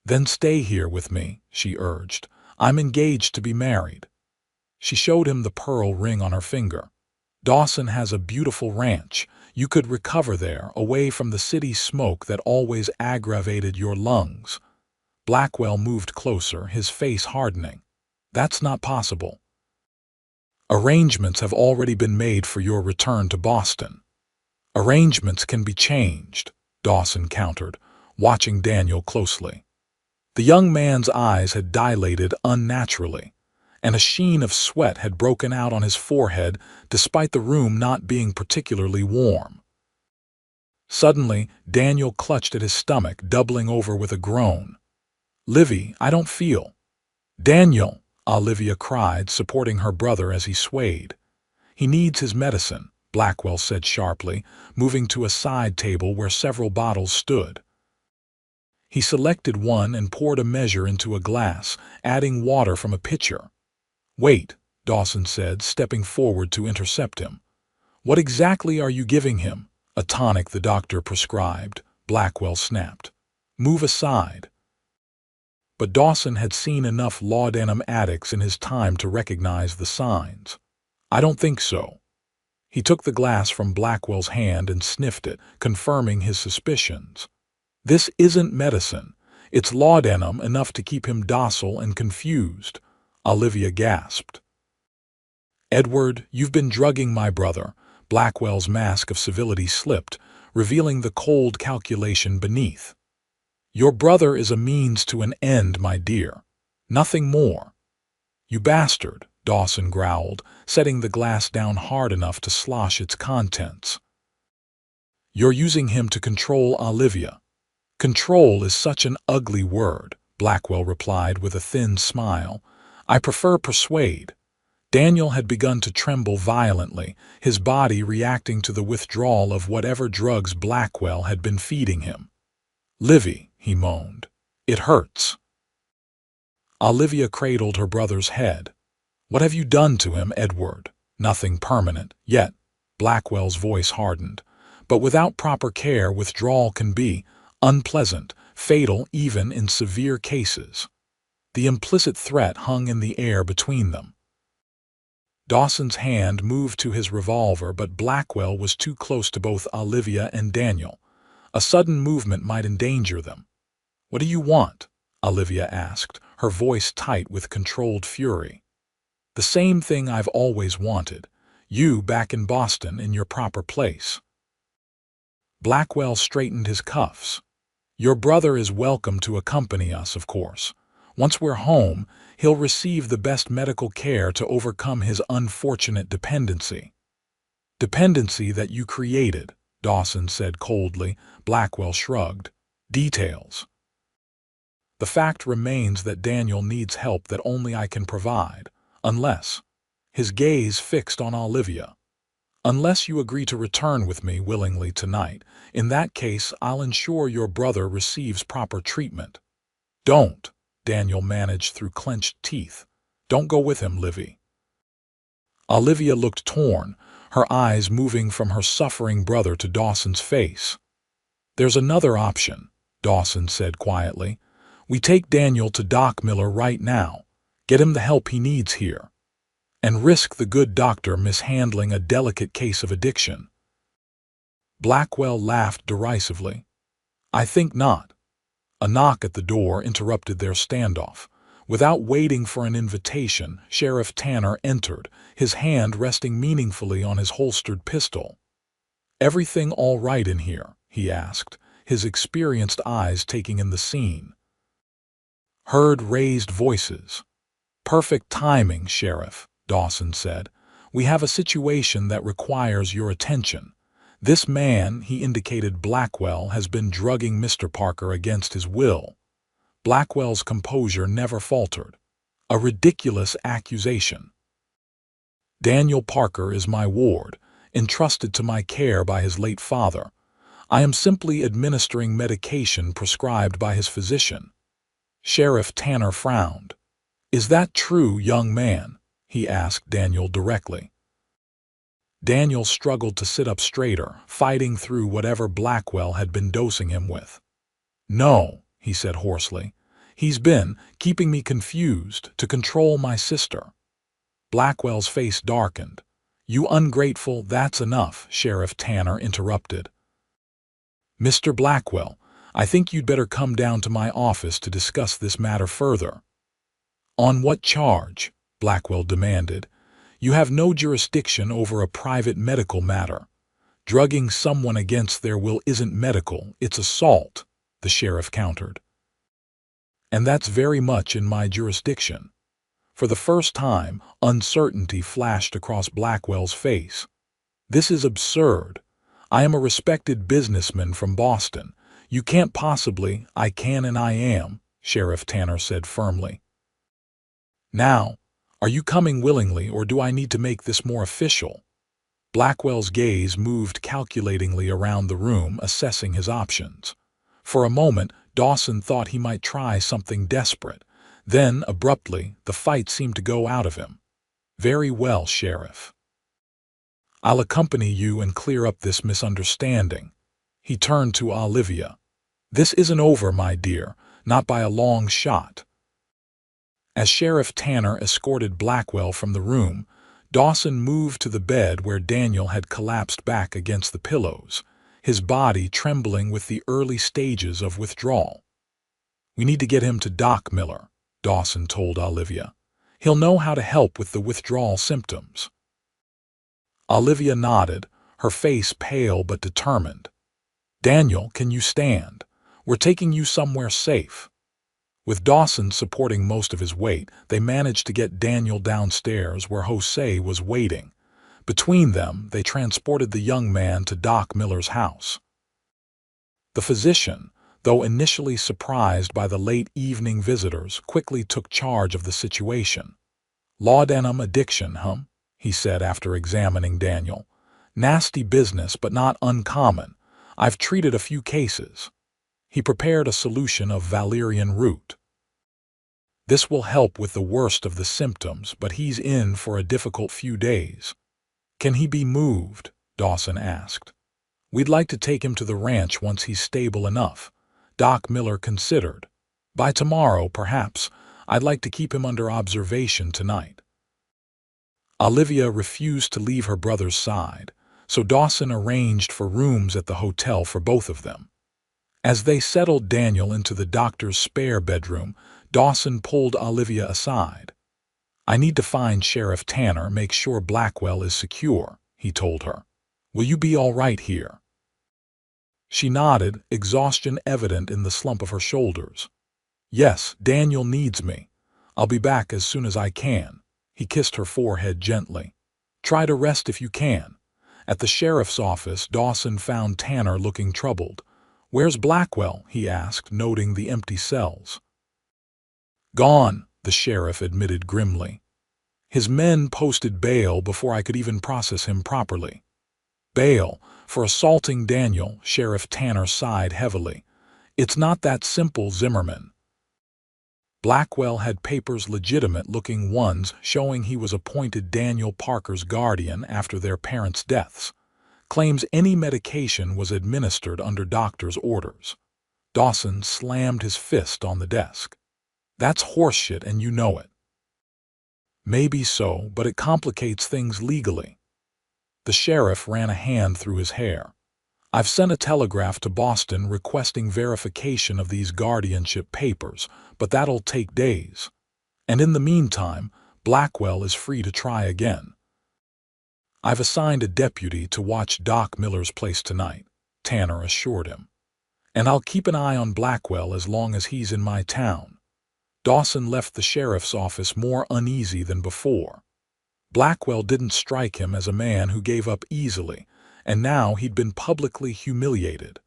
"Then stay here with me," she urged. "I'm engaged to be married." She showed him the pearl ring on her finger. "Dawson has a beautiful ranch. You could recover there, away from the city smoke that always aggravated your lungs." Blackwell moved closer, his face hardening. "That's not possible." "Arrangements have already been made for your return to Boston." "Arrangements can be changed," Dawson countered, watching Daniel closely. The young man's eyes had dilated unnaturally, and a sheen of sweat had broken out on his forehead despite the room not being particularly warm. Suddenly, Daniel clutched at his stomach, doubling over with a groan. "Livy, I don't feel." "Daniel," Olivia cried, supporting her brother as he swayed. "He needs his medicine," Blackwell said sharply, moving to a side table where several bottles stood. He selected one and poured a measure into a glass, adding water from a pitcher. "Wait," Dawson said, stepping forward to intercept him. "What exactly are you giving him?" "A tonic the doctor prescribed," Blackwell snapped. "Move aside." But Dawson had seen enough laudanum addicts in his time to recognize the signs. "I don't think so." He took the glass from Blackwell's hand and sniffed it, confirming his suspicions. "This isn't medicine. It's laudanum, enough to keep him docile and confused," Olivia gasped. "Edward, you've been drugging my brother." Blackwell's mask of civility slipped, revealing the cold calculation beneath. "Your brother is a means to an end, my dear. Nothing more." "You bastard," Dawson growled, setting the glass down hard enough to slosh its contents. "You're using him to control Olivia." "Control is such an ugly word," Blackwell replied with a thin smile. "I prefer persuade." Daniel had begun to tremble violently, his body reacting to the withdrawal of whatever drugs Blackwell had been feeding him. "Livy," he moaned. "It hurts." Olivia cradled her brother's head. "What have you done to him, Edward?" "Nothing permanent, yet." Blackwell's voice hardened. "But without proper care, withdrawal can be unpleasant, fatal even in severe cases." The implicit threat hung in the air between them. Dawson's hand moved to his revolver, but Blackwell was too close to both Olivia and Daniel. A sudden movement might endanger them. "What do you want?" Olivia asked, her voice tight with controlled fury. "The same thing I've always wanted. You back in Boston in your proper place." Blackwell straightened his cuffs. "Your brother is welcome to accompany us, of course. Once we're home, he'll receive the best medical care to overcome his unfortunate dependency." "Dependency that you created," Dawson said coldly. Blackwell shrugged. "Details." "The fact remains that Daniel needs help that only I can provide, unless—" his gaze fixed on Olivia. "Unless you agree to return with me willingly tonight. In that case, I'll ensure your brother receives proper treatment." "Don't," Daniel managed through clenched teeth. "Don't go with him, Livy." Olivia looked torn, her eyes moving from her suffering brother to Dawson's face. "There's another option," Dawson said quietly. "We take Daniel to Doc Miller right now, get him the help he needs here, and risk the good doctor mishandling a delicate case of addiction." Blackwell laughed derisively. "I think not." A knock at the door interrupted their standoff. Without waiting for an invitation, Sheriff Tanner entered, his hand resting meaningfully on his holstered pistol. "Everything all right in here?" he asked, his experienced eyes taking in the scene. Heard raised voices. "Perfect timing, Sheriff," Dawson said. "We have a situation that requires your attention. This man," he indicated Blackwell, "has been drugging Mr. Parker against his will." Blackwell's composure never faltered. "A ridiculous accusation." "Daniel Parker is my ward, entrusted to my care by his late father. I am simply administering medication prescribed by his physician." Sheriff Tanner frowned. "Is that true, young man?" he asked Daniel directly. Daniel struggled to sit up straighter, fighting through whatever Blackwell had been dosing him with. "No," he said hoarsely. "He's been keeping me confused to control my sister." Blackwell's face darkened. "You ungrateful, that's enough," Sheriff Tanner interrupted. "Mr. Blackwell, I think you'd better come down to my office to discuss this matter further." "On what charge?" Blackwell demanded. "You have no jurisdiction over a private medical matter. Drugging someone against their will isn't medical, it's assault," the sheriff countered. "And that's very much in my jurisdiction." For the first time, uncertainty flashed across Blackwell's face. "This is absurd. I am a respected businessman from Boston. You can't possibly—" "I can and I am," Sheriff Tanner said firmly. Now, are you coming willingly or do I need to make this more official? Blackwell's gaze moved calculatingly around the room, assessing his options. For a moment, Dawson thought he might try something desperate. Then, abruptly, the fight seemed to go out of him. Very well, Sheriff. I'll accompany you and clear up this misunderstanding. He turned to Olivia. This isn't over, my dear, not by a long shot. As Sheriff Tanner escorted Blackwell from the room, Dawson moved to the bed where Daniel had collapsed back against the pillows, his body trembling with the early stages of withdrawal. We need to get him to Doc Miller, Dawson told Olivia. He'll know how to help with the withdrawal symptoms. Olivia nodded, her face pale but determined. Daniel, can you stand? We're taking you somewhere safe. With Dawson supporting most of his weight, they managed to get Daniel downstairs where Jose was waiting. Between them, they transported the young man to Doc Miller's house. The physician, though initially surprised by the late evening visitors, quickly took charge of the situation. Laudanum addiction, he said after examining Daniel. Nasty business, but not uncommon. I've treated a few cases. He prepared a solution of valerian root. This will help with the worst of the symptoms, but he's in for a difficult few days. Can he be moved? Dawson asked. We'd like to take him to the ranch once he's stable enough. Doc Miller considered. By tomorrow, perhaps. I'd like to keep him under observation tonight. Olivia refused to leave her brother's side, so Dawson arranged for rooms at the hotel for both of them. As they settled Daniel into the doctor's spare bedroom, Dawson pulled Olivia aside. I need to find Sheriff Tanner, make sure Blackwell is secure, he told her. Will you be all right here? She nodded, exhaustion evident in the slump of her shoulders. Yes, Daniel needs me. I'll be back as soon as I can. He kissed her forehead gently. Try to rest if you can. At the sheriff's office, Dawson found Tanner looking troubled. Where's Blackwell? He asked, noting the empty cells. Gone, the sheriff admitted grimly. His men posted bail before I could even process him properly. Bail for assaulting Daniel, Sheriff Tanner sighed heavily. It's not that simple, Zimmerman. Blackwell had papers, legitimate-looking ones, showing he was appointed Daniel Parker's guardian after their parents' deaths. Claims any medication was administered under doctor's orders. Dawson slammed his fist on the desk. That's horseshit and you know it. Maybe so, but it complicates things legally. The sheriff ran a hand through his hair. I've sent a telegraph to Boston requesting verification of these guardianship papers, but that'll take days. And in the meantime, Blackwell is free to try again. I've assigned a deputy to watch Doc Miller's place tonight, Tanner assured him. And I'll keep an eye on Blackwell as long as he's in my town. Dawson left the sheriff's office more uneasy than before. Blackwell didn't strike him as a man who gave up easily, and now he'd been publicly humiliated.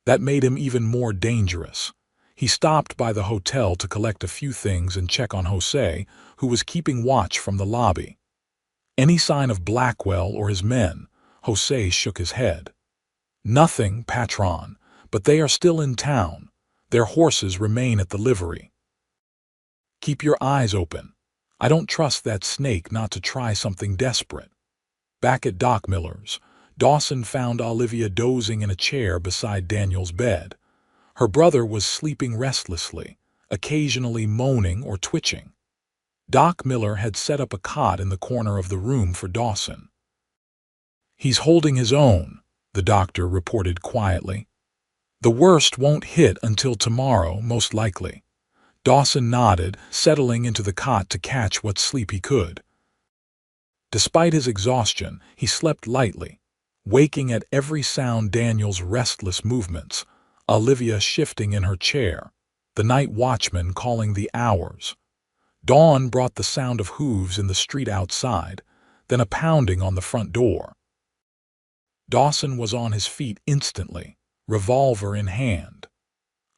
That made him even more dangerous. He stopped by the hotel to collect a few things and check on Jose, who was keeping watch from the lobby. Any sign of Blackwell or his men? Jose shook his head. Nothing, Patron, but they are still in town. Their horses remain at the livery. Keep your eyes open. I don't trust that snake not to try something desperate. Back at Doc Miller's, Dawson found Olivia dozing in a chair beside Daniel's bed. Her brother was sleeping restlessly, occasionally moaning or twitching. Doc Miller had set up a cot in the corner of the room for Dawson. He's holding his own, the doctor reported quietly. The worst won't hit until tomorrow, most likely. Dawson nodded, settling into the cot to catch what sleep he could. Despite his exhaustion, he slept lightly, waking at every sound Daniel's restless movements, Olivia shifting in her chair, the night watchman calling the hours. Dawn brought the sound of hooves in the street outside, then a pounding on the front door. Dawson was on his feet instantly, revolver in hand.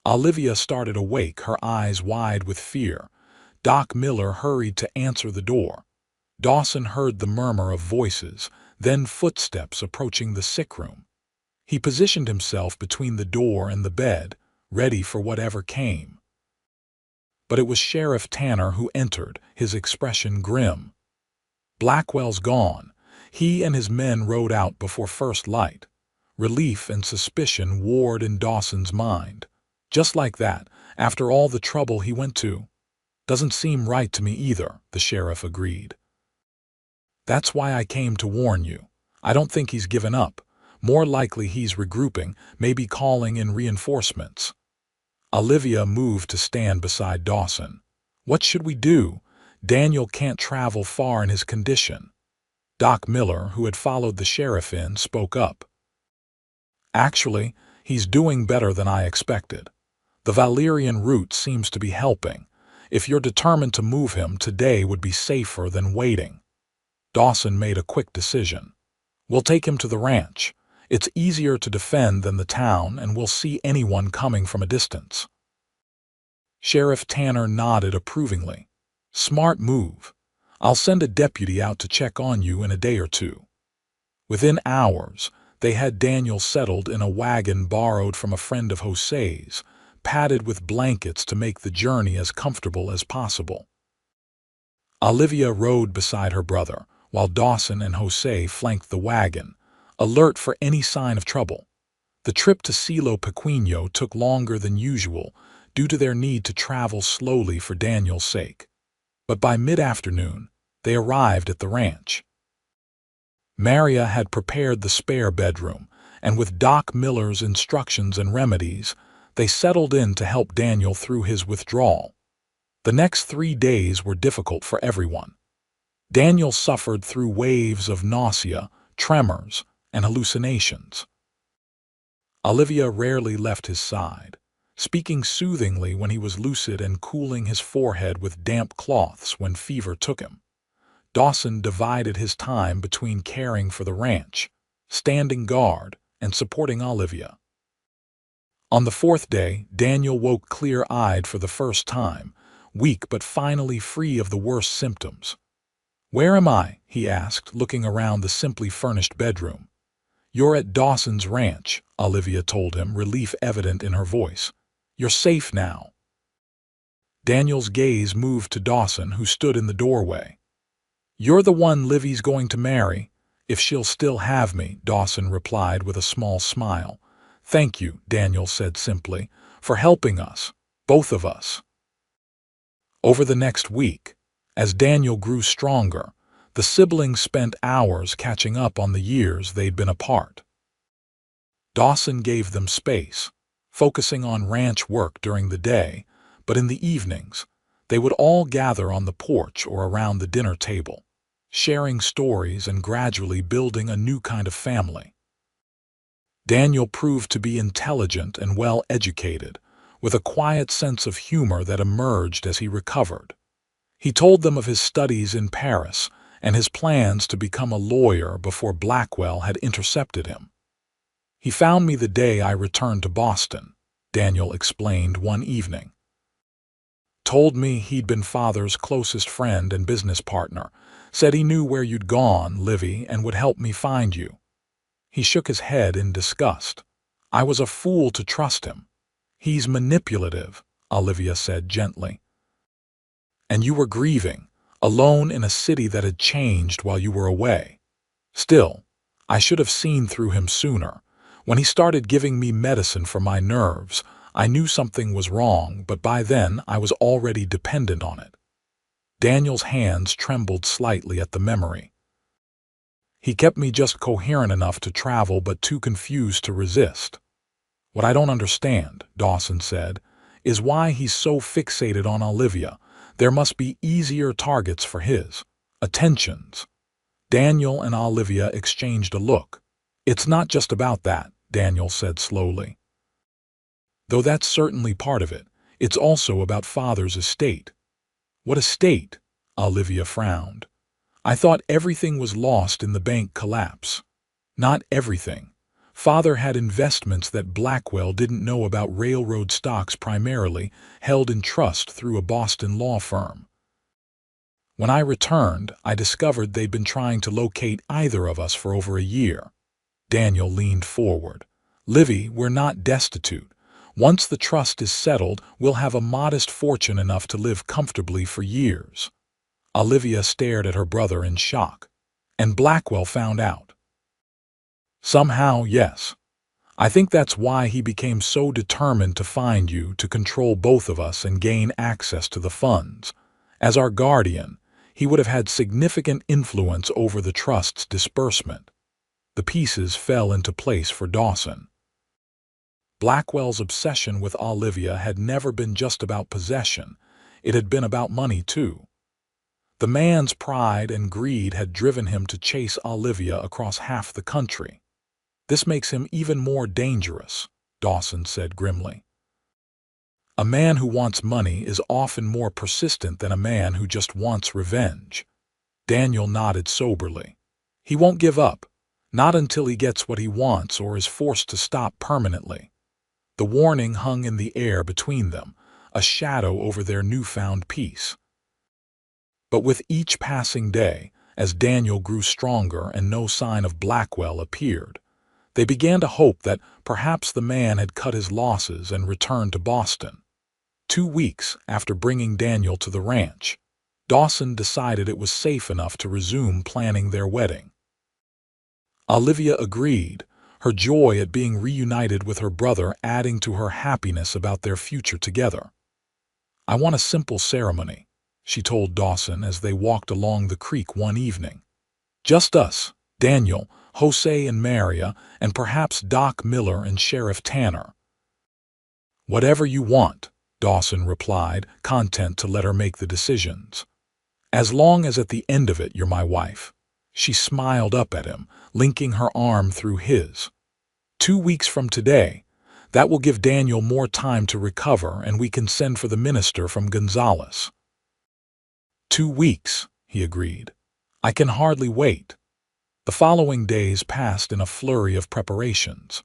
Olivia started awake, her eyes wide with fear. Doc Miller hurried to answer the door. Dawson heard the murmur of voices, then footsteps approaching the sick room. He positioned himself between the door and the bed, ready for whatever came. But it was Sheriff Tanner who entered, his expression grim. Blackwell's gone. He and his men rode out before first light. Relief and suspicion warred in Dawson's mind. Just like that, after all the trouble he went to. Doesn't seem right to me either, the sheriff agreed. That's why I came to warn you. I don't think he's given up. More likely he's regrouping, maybe calling in reinforcements. Olivia moved to stand beside Dawson. What should we do? Daniel can't travel far in his condition. Doc Miller, who had followed the sheriff in, spoke up. Actually, he's doing better than I expected. The Valerian route seems to be helping. If you're determined to move him, today would be safer than waiting. Dawson made a quick decision. We'll take him to the ranch. It's easier to defend than the town, and we'll see anyone coming from a distance. Sheriff Tanner nodded approvingly. Smart move. I'll send a deputy out to check on you in a day or two. Within hours, they had Daniel settled in a wagon borrowed from a friend of Jose's, padded with blankets to make the journey as comfortable as possible. Olivia rode beside her brother, while Dawson and Jose flanked the wagon, alert for any sign of trouble. The trip to Silo Pequeño took longer than usual due to their need to travel slowly for Daniel's sake. But by mid-afternoon, they arrived at the ranch. Maria had prepared the spare bedroom, and with Doc Miller's instructions and remedies, they settled in to help Daniel through his withdrawal. The next 3 days were difficult for everyone. Daniel suffered through waves of nausea, tremors, and hallucinations. Olivia rarely left his side, speaking soothingly when he was lucid and cooling his forehead with damp cloths when fever took him. Dawson divided his time between caring for the ranch, standing guard, and supporting Olivia. On the 4th day, Daniel woke clear-eyed for the first time, weak but finally free of the worst symptoms. "Where am I?" he asked, looking around the simply furnished bedroom. "You're at Dawson's ranch," Olivia told him, relief evident in her voice. "You're safe now." Daniel's gaze moved to Dawson, who stood in the doorway. "You're the one Livy's going to marry, if she'll still have me," Dawson replied with a small smile. "Thank you," Daniel said simply, "for helping us, both of us." Over the next week, as Daniel grew stronger, the siblings spent hours catching up on the years they'd been apart. Dawson gave them space, focusing on ranch work during the day, but in the evenings, they would all gather on the porch or around the dinner table, sharing stories and gradually building a new kind of family. Daniel proved to be intelligent and well-educated, with a quiet sense of humor that emerged as he recovered. He told them of his studies in Paris and his plans to become a lawyer before Blackwell had intercepted him. "He found me the day I returned to Boston," Daniel explained one evening. "Told me he'd been Father's closest friend and business partner, said he knew where you'd gone, Livy, and would help me find you." He shook his head in disgust. "I was a fool to trust him." "He's manipulative," Olivia said gently. "And you were grieving, alone in a city that had changed while you were away. Still, I should have seen through him sooner. When he started giving me medicine for my nerves, I knew something was wrong, but by then I was already dependent on it." Daniel's hands trembled slightly at the memory. "He kept me just coherent enough to travel but too confused to resist." "What I don't understand," Dawson said, "is why he's so fixated on Olivia. There must be easier targets for his attentions." Daniel and Olivia exchanged a look. "It's not just about that," Daniel said slowly. "Though that's certainly part of it, it's also about Father's estate." "What estate?" Olivia frowned. "I thought everything was lost in the bank collapse." "Not everything. Father had investments that Blackwell didn't know about, railroad stocks primarily, held in trust through a Boston law firm. When I returned, I discovered they'd been trying to locate either of us for over a year. Daniel leaned forward. Livy, we're not destitute. Once the trust is settled, we'll have a modest fortune enough to live comfortably for years. Olivia stared at her brother in shock. And Blackwell found out. Somehow, yes. I think that's why he became so determined to find you, to control both of us and gain access to the funds. As our guardian, he would have had significant influence over the trust's disbursement. The pieces fell into place for Dawson. Blackwell's obsession with Olivia had never been just about possession. It had been about money, too. The man's pride and greed had driven him to chase Olivia across half the country. This makes him even more dangerous, Dawson said grimly. A man who wants money is often more persistent than a man who just wants revenge. Daniel nodded soberly. He won't give up, not until he gets what he wants or is forced to stop permanently. The warning hung in the air between them, a shadow over their newfound peace. But with each passing day, as Daniel grew stronger and no sign of Blackwell appeared, they began to hope that perhaps the man had cut his losses and returned to Boston. 2 weeks after bringing Daniel to the ranch, Dawson decided it was safe enough to resume planning their wedding. Olivia agreed, her joy at being reunited with her brother adding to her happiness about their future together. I want a simple ceremony, she told Dawson as they walked along the creek one evening. Just us, Daniel, Jose and Maria, and perhaps Doc Miller and Sheriff Tanner. Whatever you want, Dawson replied, content to let her make the decisions. As long as at the end of it you're my wife. She smiled up at him, linking her arm through his. 2 weeks from today, that will give Daniel more time to recover and we can send for the minister from Gonzales. 2 weeks, he agreed. I can hardly wait. The following days passed in a flurry of preparations.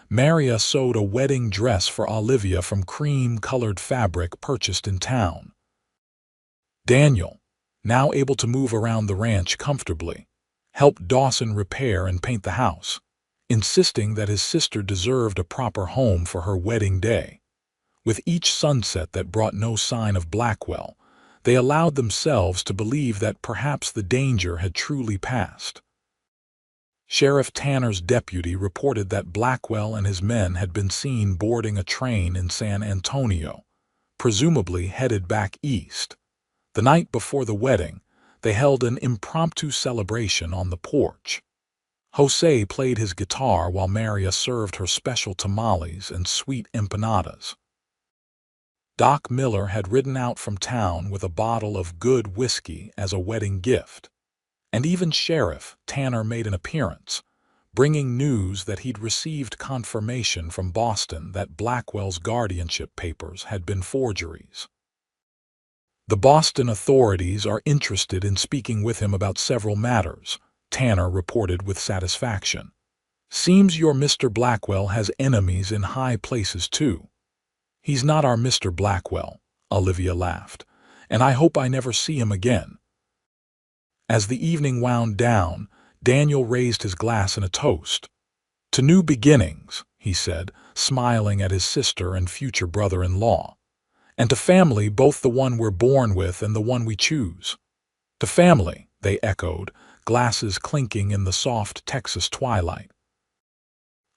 Maria sewed a wedding dress for Olivia from cream-colored fabric purchased in town. Daniel, now able to move around the ranch comfortably, helped Dawson repair and paint the house, insisting that his sister deserved a proper home for her wedding day. With each sunset that brought no sign of Blackwell, they allowed themselves to believe that perhaps the danger had truly passed. Sheriff Tanner's deputy reported that Blackwell and his men had been seen boarding a train in San Antonio, presumably headed back east. The night before the wedding, they held an impromptu celebration on the porch. Jose played his guitar while Maria served her special tamales and sweet empanadas. Doc Miller had ridden out from town with a bottle of good whiskey as a wedding gift. And even Sheriff Tanner made an appearance, bringing news that he'd received confirmation from Boston that Blackwell's guardianship papers had been forgeries. The Boston authorities are interested in speaking with him about several matters, Tanner reported with satisfaction. Seems your Mr. Blackwell has enemies in high places too. He's not our Mr. Blackwell, Olivia laughed, and I hope I never see him again. As the evening wound down, Daniel raised his glass in a toast. To new beginnings, he said, smiling at his sister and future brother-in-law. And to family, both the one we're born with and the one we choose. To family, they echoed, glasses clinking in the soft Texas twilight.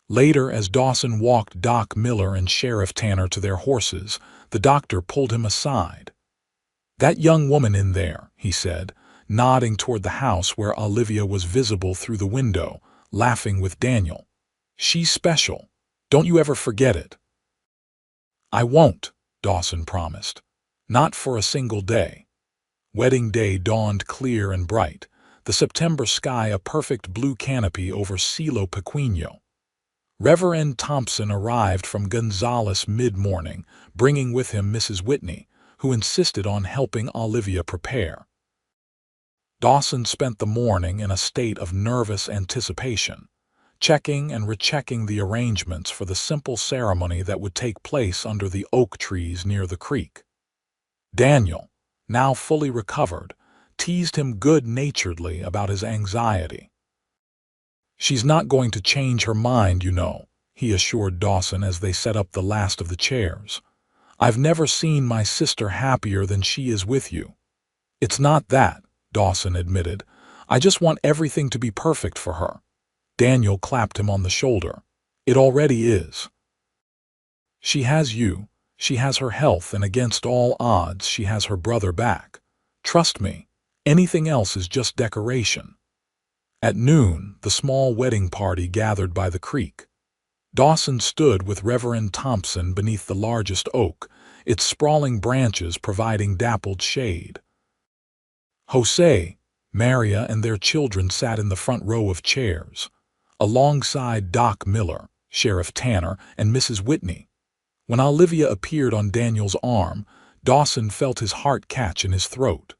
Later, as Dawson walked Doc Miller and Sheriff Tanner to their horses, the doctor pulled him aside. That young woman in there, he said, nodding toward the house where Olivia was visible through the window, laughing with Daniel. She's special. Don't you ever forget it. I won't, Dawson promised. Not for a single day. Wedding day dawned clear and bright, the September sky a perfect blue canopy over Cielo Pequeño. Reverend Thompson arrived from Gonzales mid-morning, bringing with him Mrs. Whitney, who insisted on helping Olivia prepare. Dawson spent the morning in a state of nervous anticipation. checking and rechecking the arrangements for the simple ceremony that would take place under the oak trees near the creek. Daniel, now fully recovered, teased him good-naturedly about his anxiety. "She's not going to change her mind, you know," he assured Dawson as they set up the last of the chairs. "I've never seen my sister happier than she is with you." "It's not that," Dawson admitted. "I just want everything to be perfect for her." Daniel clapped him on the shoulder. "It already is. She has you, she has her health, and against all odds she has her brother back. Trust me, anything else is just decoration." At noon, the small wedding party gathered by the creek. Dawson stood with Reverend Thompson beneath the largest oak, its sprawling branches providing dappled shade. Jose, Maria, and their children sat in the front row of chairs, alongside Doc Miller, Sheriff Tanner, and Mrs. Whitney. When Olivia appeared on Daniel's arm, Dawson felt his heart catch in his throat.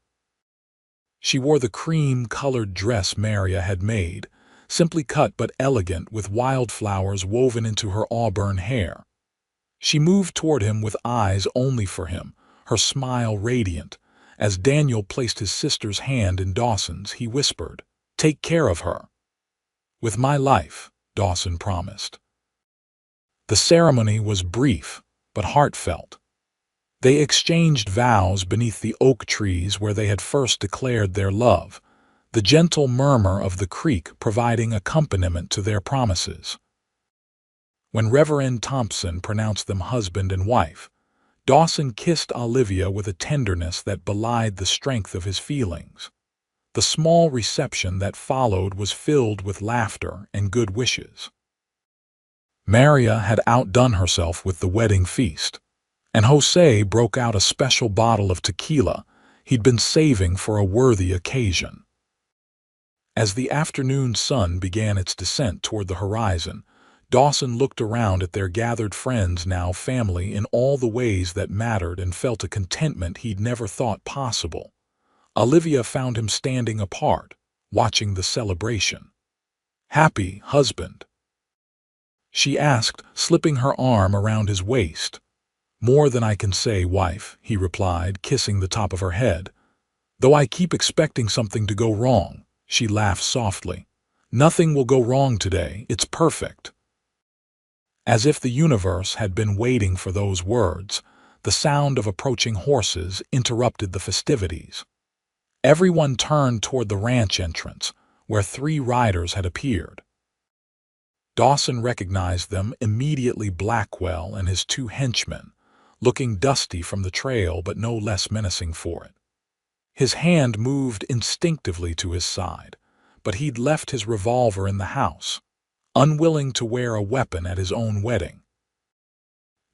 She wore the cream-colored dress Maria had made, simply cut but elegant with wildflowers woven into her auburn hair. She moved toward him with eyes only for him, her smile radiant. As Daniel placed his sister's hand in Dawson's, he whispered, "Take care of her." "With my life," Dawson promised. The ceremony was brief, but heartfelt. They exchanged vows beneath the oak trees where they had first declared their love, the gentle murmur of the creek providing accompaniment to their promises. When Reverend Thompson pronounced them husband and wife, Dawson kissed Olivia with a tenderness that belied the strength of his feelings. The small reception that followed was filled with laughter and good wishes. Maria had outdone herself with the wedding feast, and Jose broke out a special bottle of tequila he'd been saving for a worthy occasion. As the afternoon sun began its descent toward the horizon, Dawson looked around at their gathered friends, now family, in all the ways that mattered, and felt a contentment he'd never thought possible. Olivia found him standing apart, watching the celebration. "Happy, husband?" she asked, slipping her arm around his waist. "More than I can say, wife," he replied, kissing the top of her head. "Though I keep expecting something to go wrong," she laughed softly. "Nothing will go wrong today, it's perfect." As if the universe had been waiting for those words, the sound of approaching horses interrupted the festivities. Everyone turned toward the ranch entrance, where 3 riders had appeared. Dawson recognized them immediately: Blackwell and his 2 henchmen, looking dusty from the trail but no less menacing for it. His hand moved instinctively to his side, but he'd left his revolver in the house, unwilling to wear a weapon at his own wedding.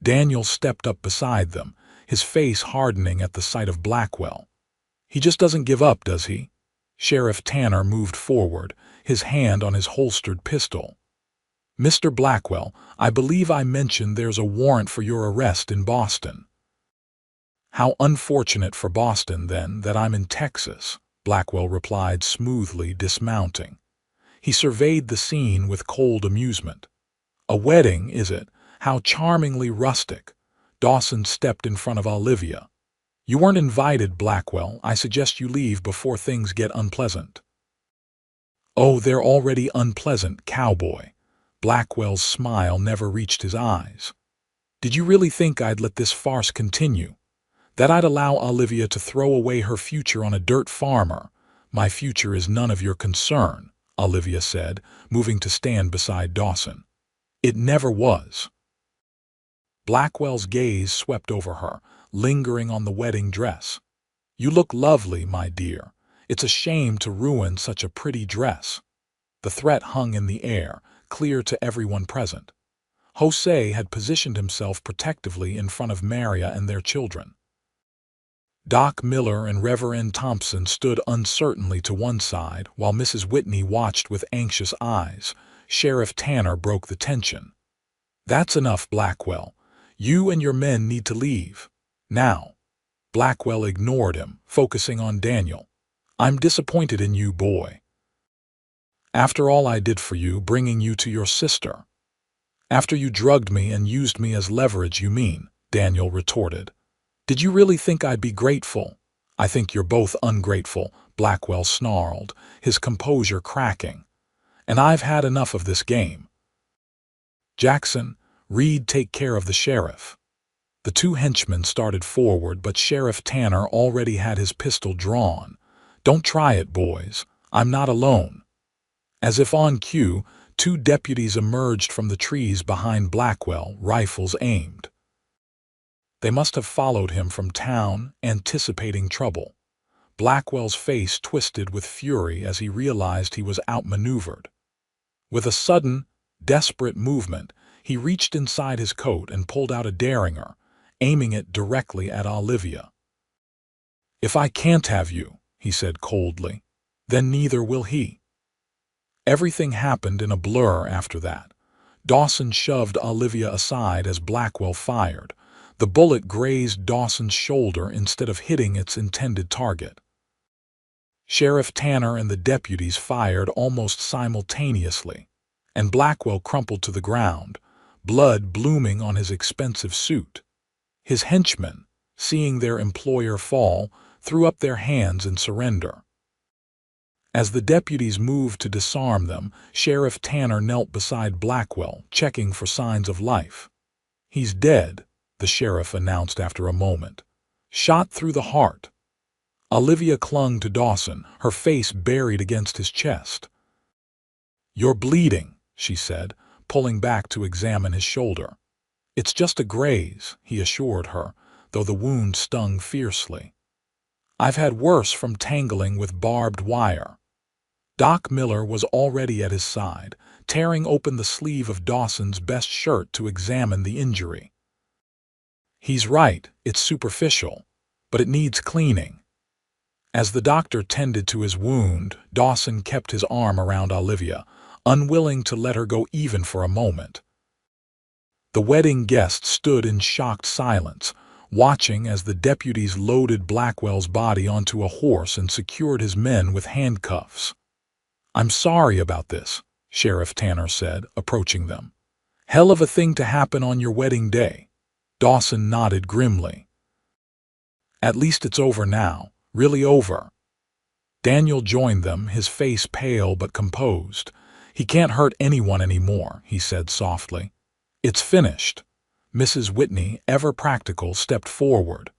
Daniel stepped up beside them, his face hardening at the sight of Blackwell. "He just doesn't give up, does he?" Sheriff Tanner moved forward, his hand on his holstered pistol. "Mr. Blackwell, I believe I mentioned there's a warrant for your arrest in Boston." "How unfortunate for Boston, then, that I'm in Texas," Blackwell replied smoothly, dismounting. He surveyed the scene with cold amusement. "A wedding, is it? How charmingly rustic." Dawson stepped in front of Olivia. "You weren't invited, Blackwell. I suggest you leave before things get unpleasant." "Oh, they're already unpleasant, Cowboy." Blackwell's smile never reached his eyes. "Did you really think I'd let this farce continue? That I'd allow Olivia to throw away her future on a dirt farmer? My future is none of your concern," Olivia said, moving to stand beside Dawson. "It never was." Blackwell's gaze swept over her, lingering on the wedding dress. "You look lovely, my dear. It's a shame to ruin such a pretty dress." The threat hung in the air, clear to everyone present. Jose had positioned himself protectively in front of Maria and their children. Doc Miller and Reverend Thompson stood uncertainly to one side, while Mrs. Whitney watched with anxious eyes. Sheriff Tanner broke the tension. "That's enough, Blackwell. You and your men need to leave. Now." Blackwell ignored him, focusing on Daniel. "I'm disappointed in you, boy." After all I did for you, bringing you to your sister. After you drugged me and used me as leverage, you mean, Daniel retorted. Did you really think I'd be grateful? I think you're both ungrateful, Blackwell snarled, his composure cracking. And I've had enough of this game. Jackson, Reed, take care of the sheriff. The two henchmen started forward, but Sheriff Tanner already had his pistol drawn. Don't try it, boys. I'm not alone. As if on cue, two deputies emerged from the trees behind Blackwell, rifles aimed. They must have followed him from town, anticipating trouble. Blackwell's face twisted with fury as he realized he was outmaneuvered. With a sudden, desperate movement, he reached inside his coat and pulled out a derringer, aiming it directly at Olivia. "If I can't have you," he said coldly, "then neither will he." Everything happened in a blur after that. Dawson shoved Olivia aside as Blackwell fired. The bullet grazed Dawson's shoulder instead of hitting its intended target. Sheriff Tanner and the deputies fired almost simultaneously, and Blackwell crumpled to the ground, blood blooming on his expensive suit. His henchmen, seeing their employer fall, threw up their hands in surrender. As the deputies moved to disarm them, Sheriff Tanner knelt beside Blackwell, checking for signs of life. "He's dead," the sheriff announced after a moment. "Shot through the heart." Olivia clung to Dawson, her face buried against his chest. "You're bleeding," she said, pulling back to examine his shoulder. "It's just a graze," he assured her, though the wound stung fiercely. "I've had worse from tangling with barbed wire." Doc Miller was already at his side, tearing open the sleeve of Dawson's best shirt to examine the injury. "He's right, it's superficial, but it needs cleaning." As the doctor tended to his wound, Dawson kept his arm around Olivia, unwilling to let her go even for a moment. The wedding guests stood in shocked silence, watching as the deputies loaded Blackwell's body onto a horse and secured his men with handcuffs. "I'm sorry about this," Sheriff Tanner said, approaching them. "Hell of a thing to happen on your wedding day." Dawson nodded grimly. "At least it's over now, really over." Daniel joined them, his face pale but composed. "He can't hurt anyone anymore," he said softly. "It's finished." Mrs. Whitney, ever practical, stepped forward.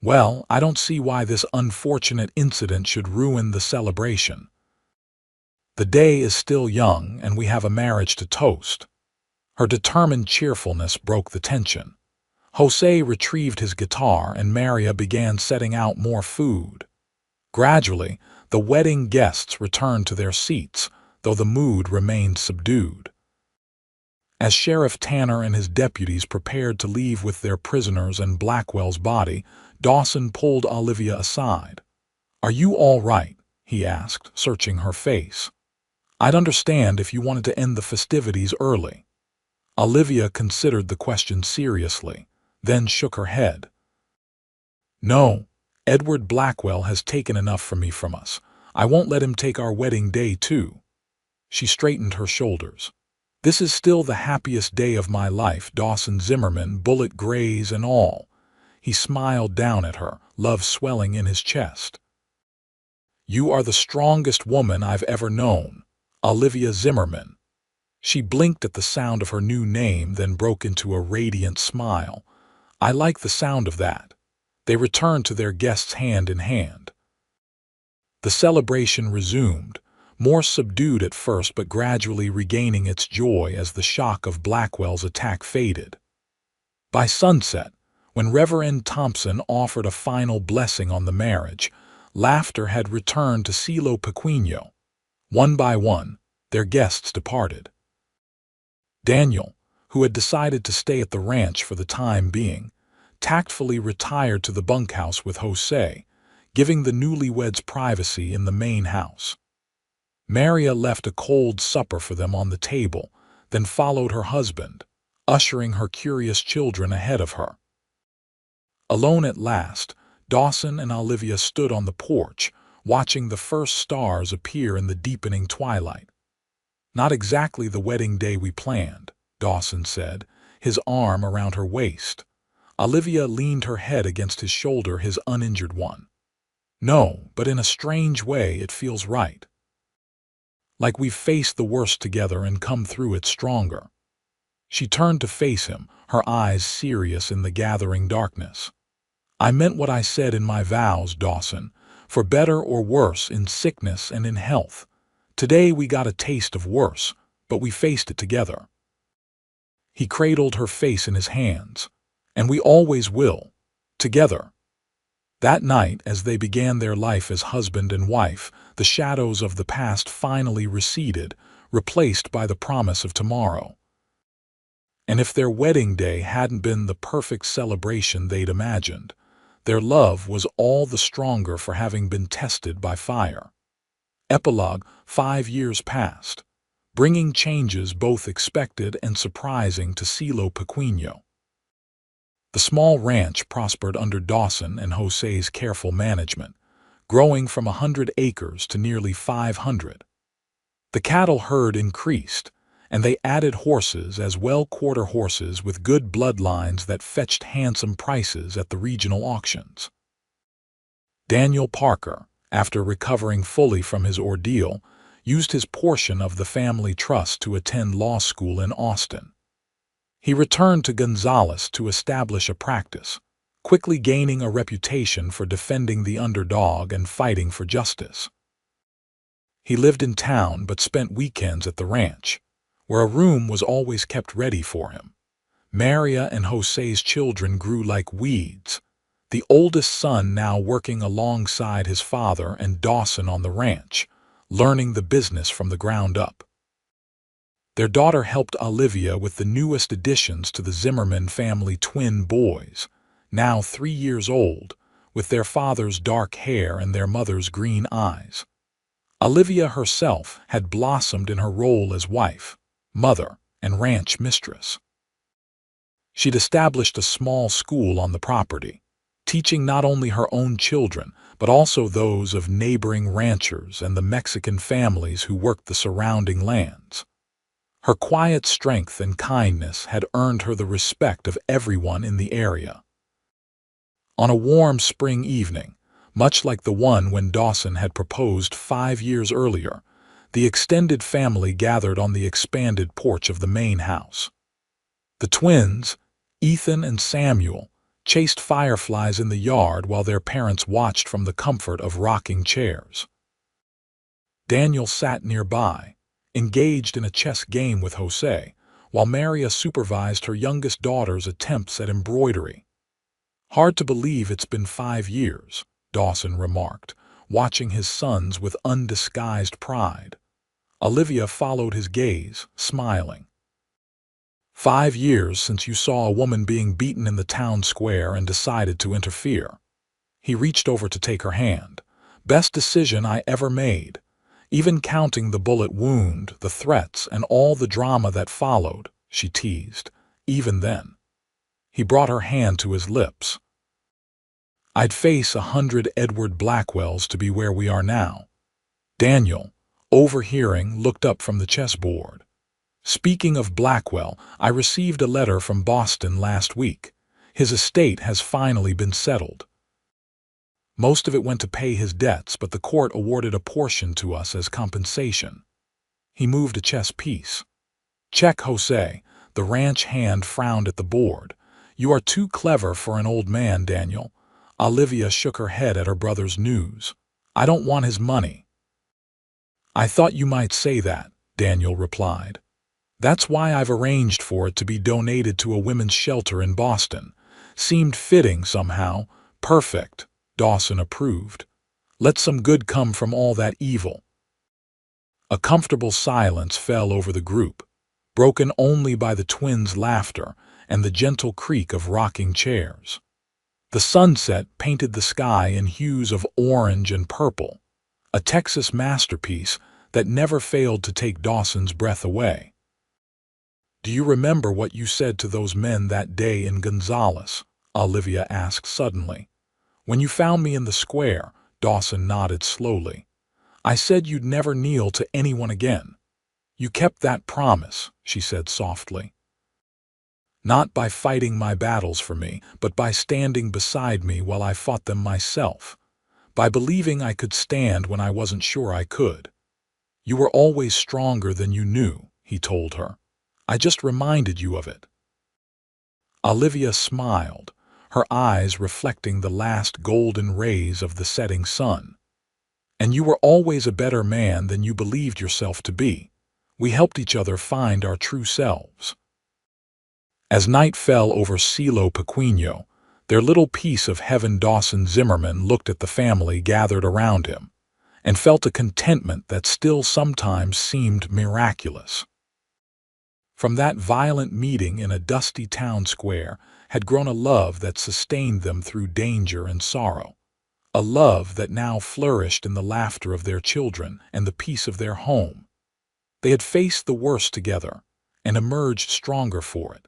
"Well, I don't see why this unfortunate incident should ruin the celebration. The day is still young, and we have a marriage to toast." Her determined cheerfulness broke the tension. Jose retrieved his guitar, and Maria began setting out more food. Gradually, the wedding guests returned to their seats, though the mood remained subdued. As Sheriff Tanner and his deputies prepared to leave with their prisoners and Blackwell's body, Dawson pulled Olivia aside. "Are you all right?" he asked, searching her face. "I'd understand if you wanted to end the festivities early." Olivia considered the question seriously, then shook her head. "No, Edward Blackwell has taken enough from us. I won't let him take our wedding day too." She straightened her shoulders. "This is still the happiest day of my life, Dawson Zimmerman, bullet graze and all." He smiled down at her, love swelling in his chest. "You are the strongest woman I've ever known, Olivia Zimmerman." She blinked at the sound of her new name, then broke into a radiant smile. "I like the sound of that." They returned to their guests hand in hand. The celebration resumed, more subdued at first but gradually regaining its joy as the shock of Blackwell's attack faded. By sunset, when Reverend Thompson offered a final blessing on the marriage, laughter had returned to Silo Pequeño. One by one, their guests departed. Daniel, who had decided to stay at the ranch for the time being, tactfully retired to the bunkhouse with Jose, giving the newlyweds privacy in the main house. Maria left a cold supper for them on the table, then followed her husband, ushering her curious children ahead of her. Alone at last, Dawson and Olivia stood on the porch, watching the first stars appear in the deepening twilight. Not exactly the wedding day we planned, Dawson said, his arm around her waist. Olivia leaned her head against his shoulder, his uninjured one. No, but in a strange way it feels right. Like we've faced the worst together and come through it stronger. She turned to face him, her eyes serious in the gathering darkness. I meant what I said in my vows, Dawson, for better or worse, in sickness and in health. Today we got a taste of worse, but we faced it together. He cradled her face in his hands. And we always will. Together. That night, as they began their life as husband and wife, the shadows of the past finally receded, replaced by the promise of tomorrow. And if their wedding day hadn't been the perfect celebration they'd imagined, their love was all the stronger for having been tested by fire. Epilogue: 5 years passed, bringing changes both expected and surprising to Silo Pequeño. The small ranch prospered under Dawson and Jose's careful management, growing from 100 acres to nearly 500. The cattle herd increased, and they added horses as well, quarter horses with good bloodlines that fetched handsome prices at the regional auctions. Daniel Parker, after recovering fully from his ordeal, used his portion of the family trust to attend law school in Austin. He returned to Gonzales to establish a practice, quickly gaining a reputation for defending the underdog and fighting for justice. He lived in town but spent weekends at the ranch, where a room was always kept ready for him. Maria and Jose's children grew like weeds, the oldest son now working alongside his father and Dawson on the ranch, learning the business from the ground up. Their daughter helped Olivia with the newest additions to the Zimmerman family, twin boys, now 3 years old, with their father's dark hair and their mother's green eyes. Olivia herself had blossomed in her role as wife, mother, and ranch mistress. She'd established a small school on the property, teaching not only her own children, but also those of neighboring ranchers and the Mexican families who worked the surrounding lands. Her quiet strength and kindness had earned her the respect of everyone in the area. On a warm spring evening, much like the one when Dawson had proposed 5 years earlier, the extended family gathered on the expanded porch of the main house. The twins, Ethan and Samuel, chased fireflies in the yard while their parents watched from the comfort of rocking chairs. Daniel sat nearby, engaged in a chess game with Jose, while Maria supervised her youngest daughter's attempts at embroidery. Hard to believe it's been 5 years, Dawson remarked, watching his sons with undisguised pride. Olivia followed his gaze, smiling. 5 years since you saw a woman being beaten in the town square and decided to interfere. He reached over to take her hand. Best decision I ever made. Even counting the bullet wound, the threats, and all the drama that followed, she teased. Even then. He brought her hand to his lips. I'd face 100 Edward Blackwells to be where we are now. Daniel, overhearing, looked up from the chessboard. Speaking of Blackwell, I received a letter from Boston last week. His estate has finally been settled. Most of it went to pay his debts, but the court awarded a portion to us as compensation. He moved a chess piece. Check, Jose. The ranch hand frowned at the board. You are too clever for an old man, Daniel. Olivia shook her head at her brother's news. I don't want his money. I thought you might say that, Daniel replied. That's why I've arranged for it to be donated to a women's shelter in Boston. Seemed fitting somehow. Perfect, Dawson approved. Let some good come from all that evil. A comfortable silence fell over the group, broken only by the twins' laughter and the gentle creak of rocking chairs. The sunset painted the sky in hues of orange and purple, a Texas masterpiece that never failed to take Dawson's breath away. Do you remember what you said to those men that day in Gonzales? Olivia asked suddenly. When you found me in the square, Dawson nodded slowly. I said you'd never kneel to anyone again. "You kept that promise," she said softly. "Not by fighting my battles for me, but by standing beside me while I fought them myself. By believing I could stand when I wasn't sure I could. You were always stronger than you knew," he told her. "I just reminded you of it." Olivia smiled, her eyes reflecting the last golden rays of the setting sun. "And you were always a better man than you believed yourself to be. We helped each other find our true selves." As night fell over Silo Pequeño, their little piece of heaven, Dawson Zimmerman looked at the family gathered around him and felt a contentment that still sometimes seemed miraculous. From that violent meeting in a dusty town square had grown a love that sustained them through danger and sorrow, a love that now flourished in the laughter of their children and the peace of their home. They had faced the worst together and emerged stronger for it.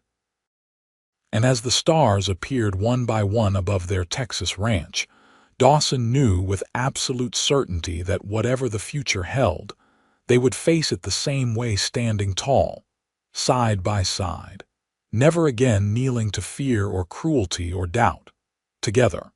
And as the stars appeared one by one above their Texas ranch, Dawson knew with absolute certainty that whatever the future held, they would face it the same way, standing tall, side by side, never again kneeling to fear or cruelty or doubt, together.